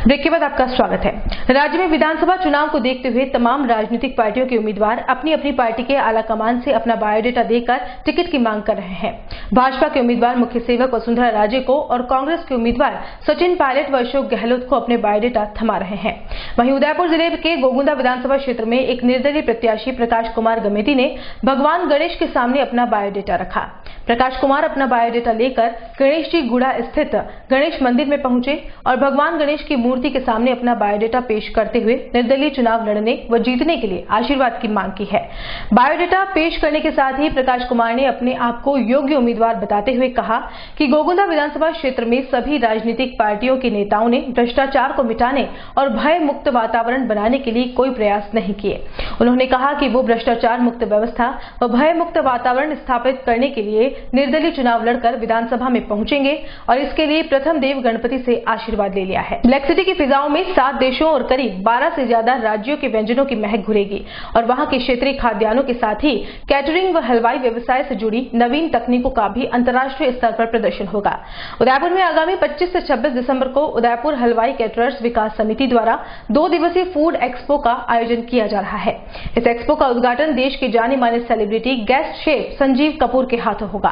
Break के बाद आपका स्वागत है। राज्य में विधानसभा चुनाव को देखते हुए तमाम राजनीतिक पार्टियों के उम्मीदवार अपनी अपनी पार्टी के आला कमान से अपना बायोडेटा देकर टिकट की मांग कर रहे हैं। भाजपा के उम्मीदवार मुख्य सेवक वसुंधरा राजे को और कांग्रेस के उम्मीदवार सचिन पायलट व अशोक गहलोत को अपने बायोडेटा थमा रहे हैं। वहीं उदयपुर जिले के गोगुंदा विधानसभा क्षेत्र में एक निर्दलीय प्रत्याशी प्रकाश कुमार गमेती ने भगवान गणेश के सामने अपना बायोडेटा रखा। प्रकाश कुमार अपना बायोडेटा लेकर गणेश जी गुड़ा स्थित गणेश मंदिर में पहुंचे और भगवान गणेश की मूर्ति के सामने अपना बायोडेटा पेश करते हुए निर्दलीय चुनाव लड़ने व जीतने के लिए आशीर्वाद की मांग की है। बायोडेटा पेश करने के साथ ही प्रकाश कुमार ने अपने आप को योग्य उम्मीदवार बताते हुए कहा कि गोगुंदा विधानसभा क्षेत्र में सभी राजनीतिक पार्टियों के नेताओं ने भ्रष्टाचार को मिटाने और भय मुक्त वातावरण बनाने के लिए कोई प्रयास नहीं किए। उन्होंने कहा कि वो भ्रष्टाचार मुक्त व्यवस्था व भय मुक्त वातावरण स्थापित करने के लिए निर्दलीय चुनाव लड़कर विधानसभा में पहुंचेंगे और इसके लिए प्रथम देव गणपति से आशीर्वाद ले लिया है। ब्लैक सिटी की फिजाओं में 7 देशों और करीब 12 से ज्यादा राज्यों के व्यंजनों की महक घुरेगी और वहां के क्षेत्रीय खाद्यान्नों के साथ ही कैटरिंग व हलवाई व्यवसाय से जुड़ी नवीन तकनीकों का भी अंतर्राष्ट्रीय स्तर पर प्रदर्शन होगा। उदयपुर में आगामी 25 से 26 दिसंबर को उदयपुर हलवाई कैटरर्स विकास समिति द्वारा 2 दिवसीय फूड एक्सपो का आयोजन किया जा रहा है। इस एक्सपो का उद्घाटन देश के जाने माने celebrity guest chef Sanjeev Kapoor के हाथों होगा।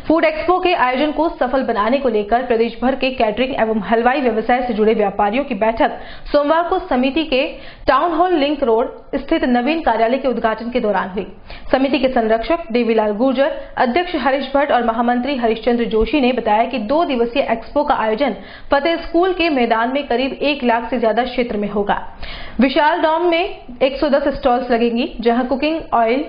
फूड एक्सपो के आयोजन को सफल बनाने को लेकर प्रदेश भर के कैटरिंग एवं हलवाई व्यवसाय से जुड़े व्यापारियों की बैठक सोमवार को समिति के टाउन हॉल लिंक रोड स्थित नवीन कार्यालय के उद्घाटन के दौरान हुई। समिति के संरक्षक देवीलाल गुर्जर, अध्यक्ष हरीश भट्ट और महामंत्री हरिश्चंद्र जोशी ने बताया कि 2 दिवसीय एक्सपो का आयोजन फतेह स्कूल के मैदान में करीब 1 लाख से ज्यादा क्षेत्र में होगा। विशाल डॉम में 110 स्टॉल्स लगेंगी जहां कुकिंग ऑयल,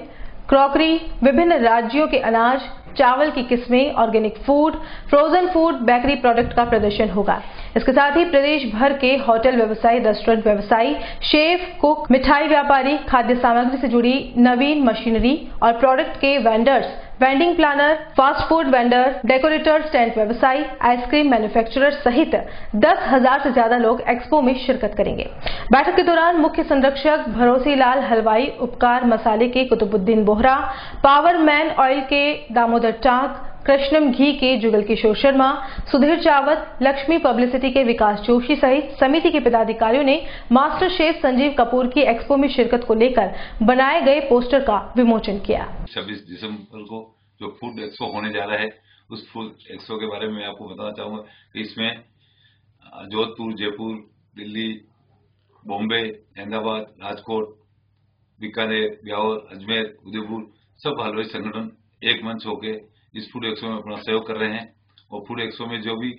क्रॉकरी, विभिन्न राज्यों के अनाज, चावल की किस्में, organic food, frozen food, bakery product का प्रदर्शन होगा। इसके साथ ही प्रदेश भर के होटल व्यवसायी, रेस्टोरेंट व्यवसायी, शेफ, कुक, मिठाई व्यापारी, खाद्य सामग्री से जुड़ी नवीन मशीनरी और प्रोडक्ट के vendors, vending planner, fast food vendor, decorators, tent व्यवसायी, आइसक्रीम मैन्युफैक्चरर सहित 10,000 से ज्यादा लोग एक्सपो में शिरकत करेंगे। बैठक के दौरान मुख्य संरक्षक भरोसीलाल हलवाई, उपकार मसाले के Qutubuddin Bohra, power man oil के दामोदर टाक, कृष्णम घी के जुगल किशोर शर्मा, सुधीर चावत, लक्ष्मी पब्लिसिटी के विकास जोशी सहित समिति के पदाधिकारियों ने मास्टर शेफ संजीव कपूर की एक्सपो में शिरकत को लेकर बनाए गए पोस्टर का विमोचन किया। 26 दिसंबर को जो फूड एक्सपो होने जा रहा है, उस फूड एक्सपो के बारे में मैं आपको बताना चाहूंगा कि इसमें जोधपुर, जयपुर, दिल्ली, बॉम्बे, अहमदाबाद, राजकोट, बीकानेर, ब्यावर, अजमेर, उदयपुर सब हलवाई संगठन एक मंच होकर इस फूड एक्सपो में अपना सहयोग कर रहे हैं। और फूड एक्सपो में जो भी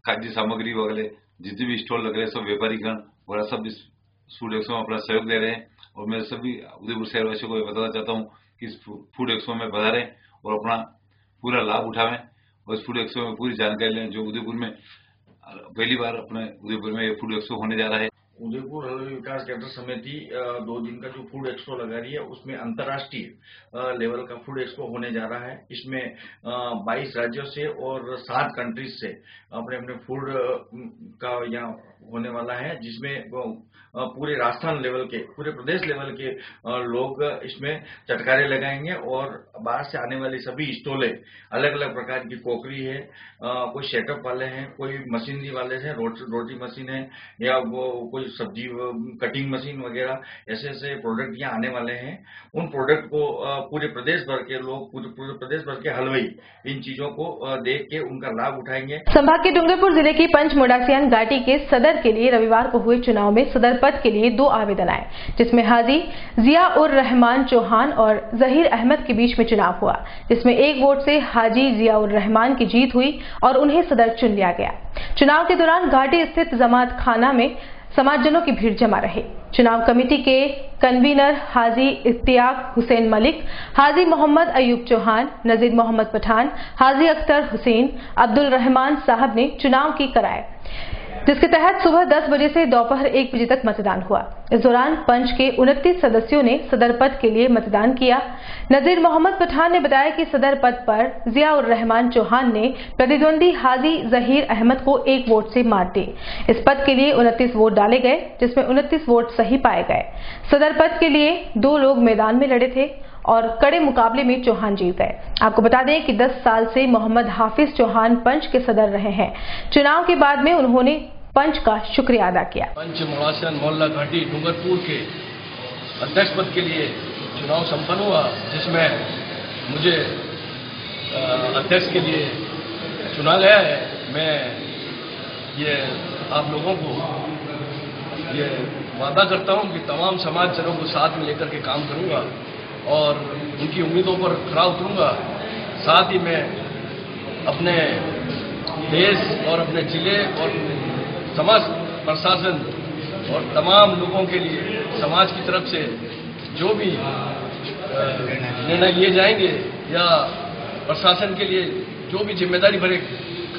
खाद्य सामग्री वगैरह जितने भी स्टॉल लग रहे हैं, सब व्यापारीगण वगैरह सब इस फूड एक्सपो में अपना सहयोग दे रहे हैं। और मैं सभी उदयपुर शहरवासियों को बताना चाहता हूँ कि इस फूड एक्सपो में पधारें और अपना पूरा लाभ उठावें और इस फूड एक्सपो में पूरी जानकारी लें। जो उदयपुर में पहली बार अपने उदयपुर में ये फूड एक्सपो होने जा रहा है। उदयपुर हलवाई विकास कैटर समिति 2 दिन का जो फूड एक्सपो लगा रही है, उसमें अंतर्राष्ट्रीय लेवल का फूड एक्सपो होने जा रहा है। इसमें 22 राज्यों से और 7 कंट्रीज से अपने अपने फूड का यहाँ होने वाला है, जिसमें पूरे राजस्थान लेवल के, पूरे प्रदेश लेवल के लोग इसमें चटकारे लगाएंगे। और बाहर से आने वाली सभी स्टॉलें अलग अलग प्रकार की कोकरी है, कोई सेटअप वाले हैं, कोई मशीनरी वाले हैं, रोटी मशीन है, या वो कोई सब्जी कटिंग मशीन वगैरह, ऐसे ऐसे प्रोडक्ट यहाँ आने वाले हैं। उन प्रोडक्ट को पूरे प्रदेश भर के लोग, पूरे प्रदेश भर के हलवाई इन चीजों को देख के उनका लाभ उठाएंगे। संभाग के डूंगरपुर जिले की पंच मोडासियान घाटी के सदर के लिए रविवार को हुए चुनाव में सदर पद के लिए 2 आवेदन आए, जिसमें हाजी जिया उर रहमान चौहान और जहीर अहमद के बीच में चुनाव हुआ, जिसमें 1 वोट से हाजी जिया उर रहमान की जीत हुई और उन्हें सदर चुन लिया गया। चुनाव के दौरान घाटी स्थित जमात खाना में समाजजनों की भीड़ जमा रहे। चुनाव कमेटी के कन्वीनर हाजी इफ्तियाक हुसैन मलिक, हाजी मोहम्मद अयूब चौहान, नजीर मोहम्मद पठान, हाजी अख्तर हुसैन, अब्दुल रहमान साहब ने चुनाव की कराए, जिसके तहत सुबह 10 बजे से दोपहर 1 बजे तक मतदान हुआ। इस दौरान पंच के 29 सदस्यों ने सदर पद के लिए मतदान किया। नजीर मोहम्मद पठान ने बताया कि सदर पद पर जियाउर रहमान चौहान ने प्रतिद्वंदी हाजी जहीर अहमद को 1 वोट से मात दी। इस पद के लिए 29 वोट डाले गए, जिसमें 29 वोट सही पाए गए। सदर पद के लिए 2 लोग मैदान में लड़े थे और कड़े मुकाबले में चौहान जीत गए। आपको बता दें कि 10 साल से मोहम्मद हाफिज चौहान पंच के सदर रहे हैं। चुनाव के बाद में उन्होंने पंच का शुक्रिया अदा किया। पंच मोड़ासन मोहल्ला घाटी डूंगरपुर के अध्यक्ष पद के लिए चुनाव संपन्न हुआ, जिसमें मुझे अध्यक्ष के लिए चुना गया है। मैं ये आप लोगों को ये वादा करता हूं कि तमाम समाज जनों को साथ में लेकर के काम करूंगा और उनकी उम्मीदों पर खरा उतरूंगा। साथ ही मैं अपने देश और अपने जिले और समाज प्रशासन और तमाम लोगों के लिए समाज की तरफ से जो भी निर्णय लिए जाएंगे या प्रशासन के लिए जो भी जिम्मेदारी भरे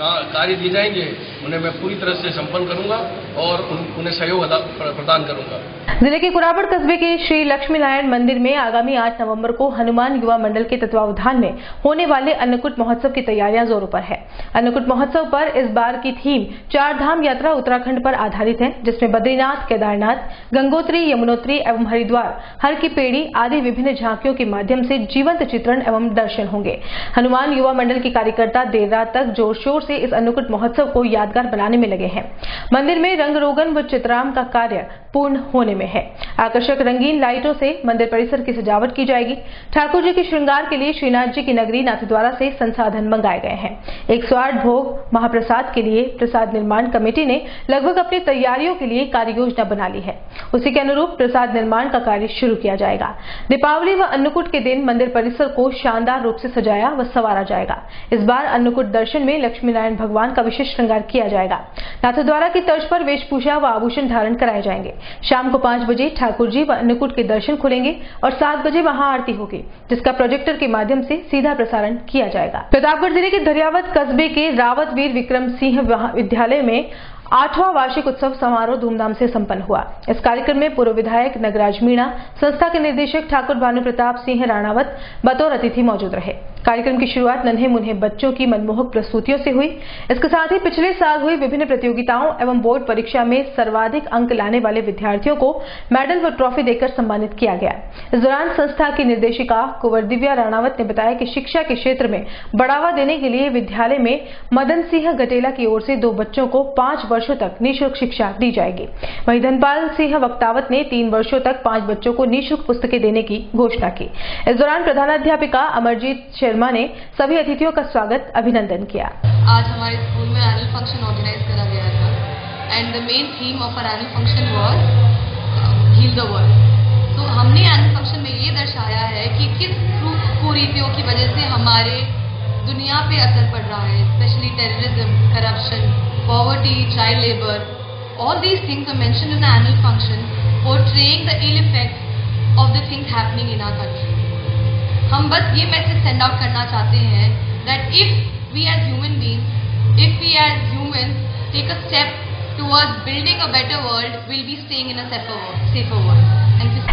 कार्य दिए जाएंगे, उन्हें मैं पूरी तरह से संपन्न करूंगा और उन्हें सहयोग प्रदान करूंगा। जिले के कुराबड़ कस्बे के श्री लक्ष्मी नारायण मंदिर में आगामी 8 नवंबर को हनुमान युवा मंडल के तत्वावधान में होने वाले अन्नकूट महोत्सव की तैयारियां जोरों पर है। अन्नकूट महोत्सव पर इस बार की थीम 4 धाम यात्रा उत्तराखंड पर आधारित है, जिसमें बद्रीनाथ, केदारनाथ, गंगोत्री, यमुनोत्री एवं हरिद्वार, हर की पेड़ी आदि विभिन्न झांकियों के माध्यम से जीवंत चित्रण एवं दर्शन होंगे। हनुमान युवा मंडल के कार्यकर्ता देर रात तक जोर शोर से इस अन्नकूट महोत्सव को यादगार बनाने में लगे हैं। मंदिर में रंग रोगन व चित्राम का कार्य पूर्ण होने में है। आकर्षक रंगीन लाइटों से मंदिर परिसर की सजावट की जाएगी। ठाकुर जी के श्रृंगार के लिए श्रीनाथ जी की नगरी नाथद्वारा से संसाधन मंगाए गए हैं। 108 भोग महाप्रसाद के लिए प्रसाद निर्माण कमेटी ने लगभग अपनी तैयारियों के लिए कार्य योजना बना ली है। उसी के अनुरूप प्रसाद निर्माण का कार्य शुरू किया जाएगा। दीपावली व अन्नकूट के दिन मंदिर परिसर को शानदार रूप से सजाया व संवारा जाएगा। इस बार अन्नकूट दर्शन में लक्ष्मी नारायण भगवान का विशेष श्रृंगार किया जाएगा। नाथद्वारा की तर्ज पर वेशभूषा व आभूषण धारण कराए जाएंगे। शाम को 5 बजे ठाकुर जी व अन्नकूट के दर्शन खुलेंगे और 7 बजे महाआरती होगी, जिसका प्रोजेक्टर के माध्यम से सीधा प्रसारण किया जाएगा। प्रतापगढ़ जिले के दरियावत कस्बे के रावत वीर विक्रम सिंह विद्यालय में 8वां वार्षिक उत्सव समारोह धूमधाम से संपन्न हुआ। इस कार्यक्रम में पूर्व विधायक नगराज मीणा, संस्था के निदेशक ठाकुर भानु प्रताप सिंह राणावत बतौर अतिथि मौजूद रहे। कार्यक्रम की शुरुआत नन्हे मुन्हे बच्चों की मनमोहक प्रस्तुतियों से हुई। इसके साथ ही पिछले साल हुई विभिन्न प्रतियोगिताओं एवं बोर्ड परीक्षा में सर्वाधिक अंक लाने वाले विद्यार्थियों को मेडल व ट्रॉफी देकर सम्मानित किया गया। इस दौरान संस्था की निर्देशिका कुंवर दिव्या राणावत ने बताया कि शिक्षा के क्षेत्र में बढ़ावा देने के लिए विद्यालय में मदन सिंह गटेला की ओर से 2 बच्चों को 5 वर्षों तक निःशुल्क शिक्षा दी जाएगी। वहीं धनपाल सिंह वक्तावत ने 3 वर्षों तक 5 बच्चों को निःशुल्क पुस्तकें देने की घोषणा की। इस दौरान प्रधानाध्यापिका अमरजीत शर्मा ने सभी अतिथियों का स्वागत अभिनंदन किया। आज हमारे स्कूल में एनुअल फंक्शन ऑर्गेनाइज करा गया था and the main theme of our annual function was heal the world. तो हमने एनुअल फंक्शन में ये दर्शाया है कि किस कुरीतियों की वजह से हमारे दुनिया पे असर पड़ रहा है, specially terrorism, corruption, poverty, child labor. All these things are mentioned in the annual function, portraying the ill effects of the things happening in our country. हम बस ये मैसेज सेंड आउट करना चाहते हैं that if we as human beings, if we as humans take a step towards building a better world, we'll be staying in a safer world.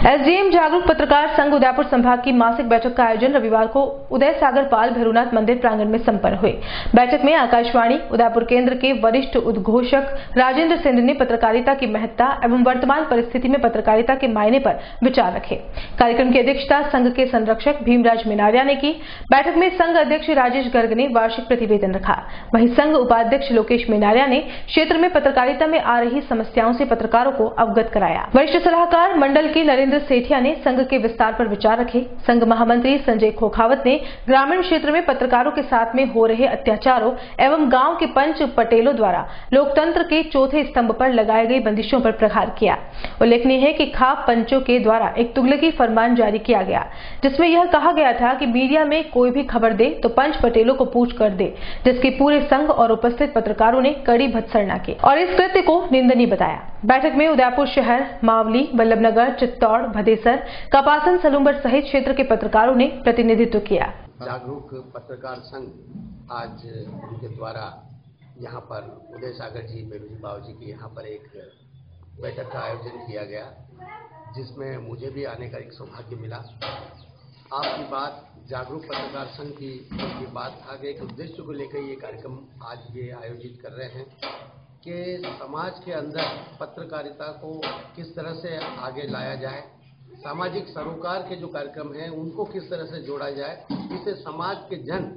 SDM जागरूक पत्रकार संघ उदयपुर संभाग की मासिक बैठक का आयोजन रविवार को उदय सागर पाल भैरूनाथ मंदिर प्रांगण में संपन्न हुई। बैठक में आकाशवाणी उदयपुर केंद्र के वरिष्ठ उद्घोषक राजेंद्र सिंह ने पत्रकारिता की महत्ता एवं वर्तमान परिस्थिति में पत्रकारिता के मायने पर विचार रखे। कार्यक्रम की अध्यक्षता संघ के संरक्षक भीमराज मिनारिया ने की। बैठक में संघ अध्यक्ष राजेश गर्ग ने वार्षिक प्रतिवेदन रखा। वहीं संघ उपाध्यक्ष लोकेश मिनारिया ने क्षेत्र में पत्रकारिता में आ रही समस्याओं से पत्रकारों को अवगत कराया। वरिष्ठ सलाहकार मंडल के नरेंद्र रविंद्र सेठिया ने संघ के विस्तार पर विचार रखे। संघ महामंत्री संजय खोखावत ने ग्रामीण क्षेत्र में पत्रकारों के साथ में हो रहे अत्याचारों एवं गांव के पंच पटेलों द्वारा लोकतंत्र के चौथे स्तंभ पर लगाए गई बंदिशों पर प्रहार किया। उल्लेखनीय है कि खाप पंचों के द्वारा एक तुगलकी फरमान जारी किया गया, जिसमें यह कहा गया था कि मीडिया में कोई भी खबर दे तो पंच पटेलों को पूछ कर दे, जिसकी पूरे संघ और उपस्थित पत्रकारों ने कड़ी भत्सना की और इस कृत्य को निंदनीय बताया। बैठक में उदयपुर शहर, मावली, बल्लभनगर, चित्तौड़, भदेसर, कपासन, सलूम्बर सहित क्षेत्र के पत्रकारों ने प्रतिनिधित्व किया। जागरूक पत्रकार संघ आज उनके द्वारा यहाँ पर उदय सागर जी, मेरू जी, बाबू जी की यहाँ पर एक बैठक का आयोजन किया गया, जिसमें मुझे भी आने का एक सौभाग्य मिला। आपकी बात जागरूक पत्रकार संघ की बात था कि एक उद्देश्य को लेकर ये कार्यक्रम आज ये आयोजित कर रहे हैं कि समाज के अंदर पत्रकारिता को किस तरह से आगे लाया जाए, सामाजिक सरोकार के जो कार्यक्रम हैं उनको किस तरह से जोड़ा जाए, जिससे समाज के जन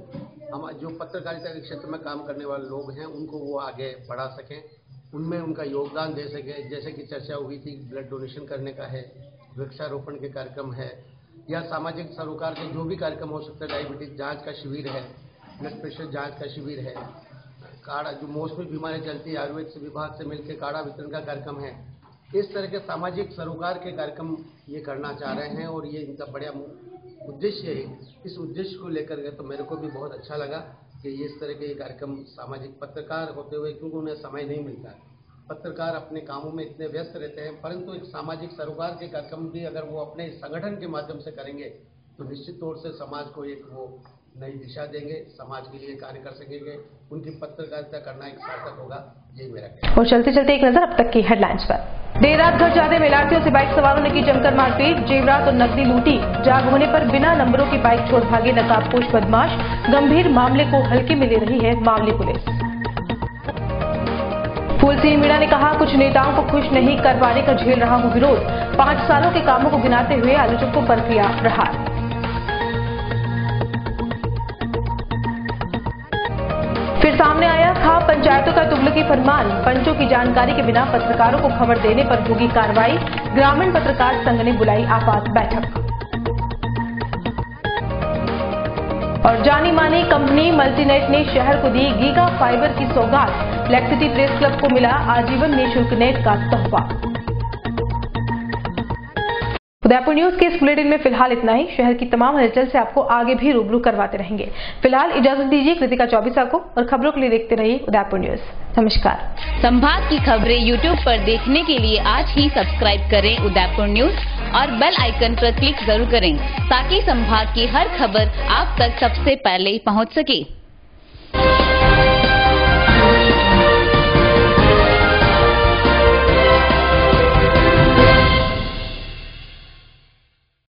हम जो पत्रकारिता के क्षेत्र में काम करने वाले लोग हैं उनको वो आगे बढ़ा सकें, उनमें उनका योगदान दे सकें। जैसे कि चर्चा हुई थी, ब्लड डोनेशन करने का है, वृक्षारोपण के कार्यक्रम है, या सामाजिक सरोकार के जो भी कार्यक्रम हो सकते हैं, डायबिटीज जांच का शिविर है, ब्लड प्रेशर जांच का शिविर है, काढ़ा जो मौसमी बीमारी चलती है आयुर्वेद विभाग से मिलकर काढ़ा वितरण का कार्यक्रम है। इस तरह के सामाजिक सरोकार के कार्यक्रम ये करना चाह रहे हैं और ये इनका बड़ा उद्देश्य है। इस उद्देश्य को लेकर के तो मेरे को भी बहुत अच्छा लगा कि ये इस तरह के कार्यक्रम सामाजिक पत्रकार होते हुए, क्योंकि उन्हें समय नहीं मिलता है, पत्रकार अपने कामों में इतने व्यस्त रहते हैं, परंतु एक सामाजिक सरोकार के कार्यक्रम भी अगर वो अपने संगठन के माध्यम से करेंगे तो निश्चित तौर से समाज को एक वो नई दिशा देंगे, समाज के लिए कार्य कर सकेंगे, उनकी पत्रकारिता करना एक सार्थक होगा, यही मेरा कहना है। और चलते चलते एक नजर अब तक की हेडलाइंस पर। देर रात घर जाते मेलार्थियों से बाइक सवारों ने की जमकर मारपीट, जेवरात और नकदी लूटी। जाग होने पर बिना नंबरों की बाइक छोड़ भागे नकाबपोश बदमाश। गंभीर मामले को हल्के में ले रही है मावली पुलिस। फूल सिंह मीणा ने कहा, कुछ नेताओं को खुश नहीं करवाने का झेल रहा हूं विरोध। 5 सालों के कामों को गिनाते हुए आलोचकों पर किया प्रहार। फिर सामने आया खाप पंचायतों का तुगलकी फरमान। पंचों की जानकारी के बिना पत्रकारों को खबर देने पर होगी कार्रवाई। ग्रामीण पत्रकार संघ ने बुलाई आपात बैठक। और जानी मानी कंपनी मल्टीनेट ने शहर को दी गीगा फाइबर की सौगात। लेक्सिटी प्रेस क्लब को मिला आजीवन निःशुल्क नेट का तोहफा। उदयपुर न्यूज के इस बुलेटिन में फिलहाल इतना ही। शहर की तमाम हलचल से आपको आगे भी रूबरू करवाते रहेंगे। फिलहाल इजाजत दीजिए कृतिका चौबीसा को, और खबरों के लिए देखते रहिए उदयपुर न्यूज। नमस्कार। संभाग की खबरें यूट्यूब पर देखने के लिए आज ही सब्सक्राइब करें उदयपुर न्यूज और बेल आइकन पर क्लिक जरूर करें, ताकि संभाग की हर खबर आप तक सबसे पहले पहुंच सके।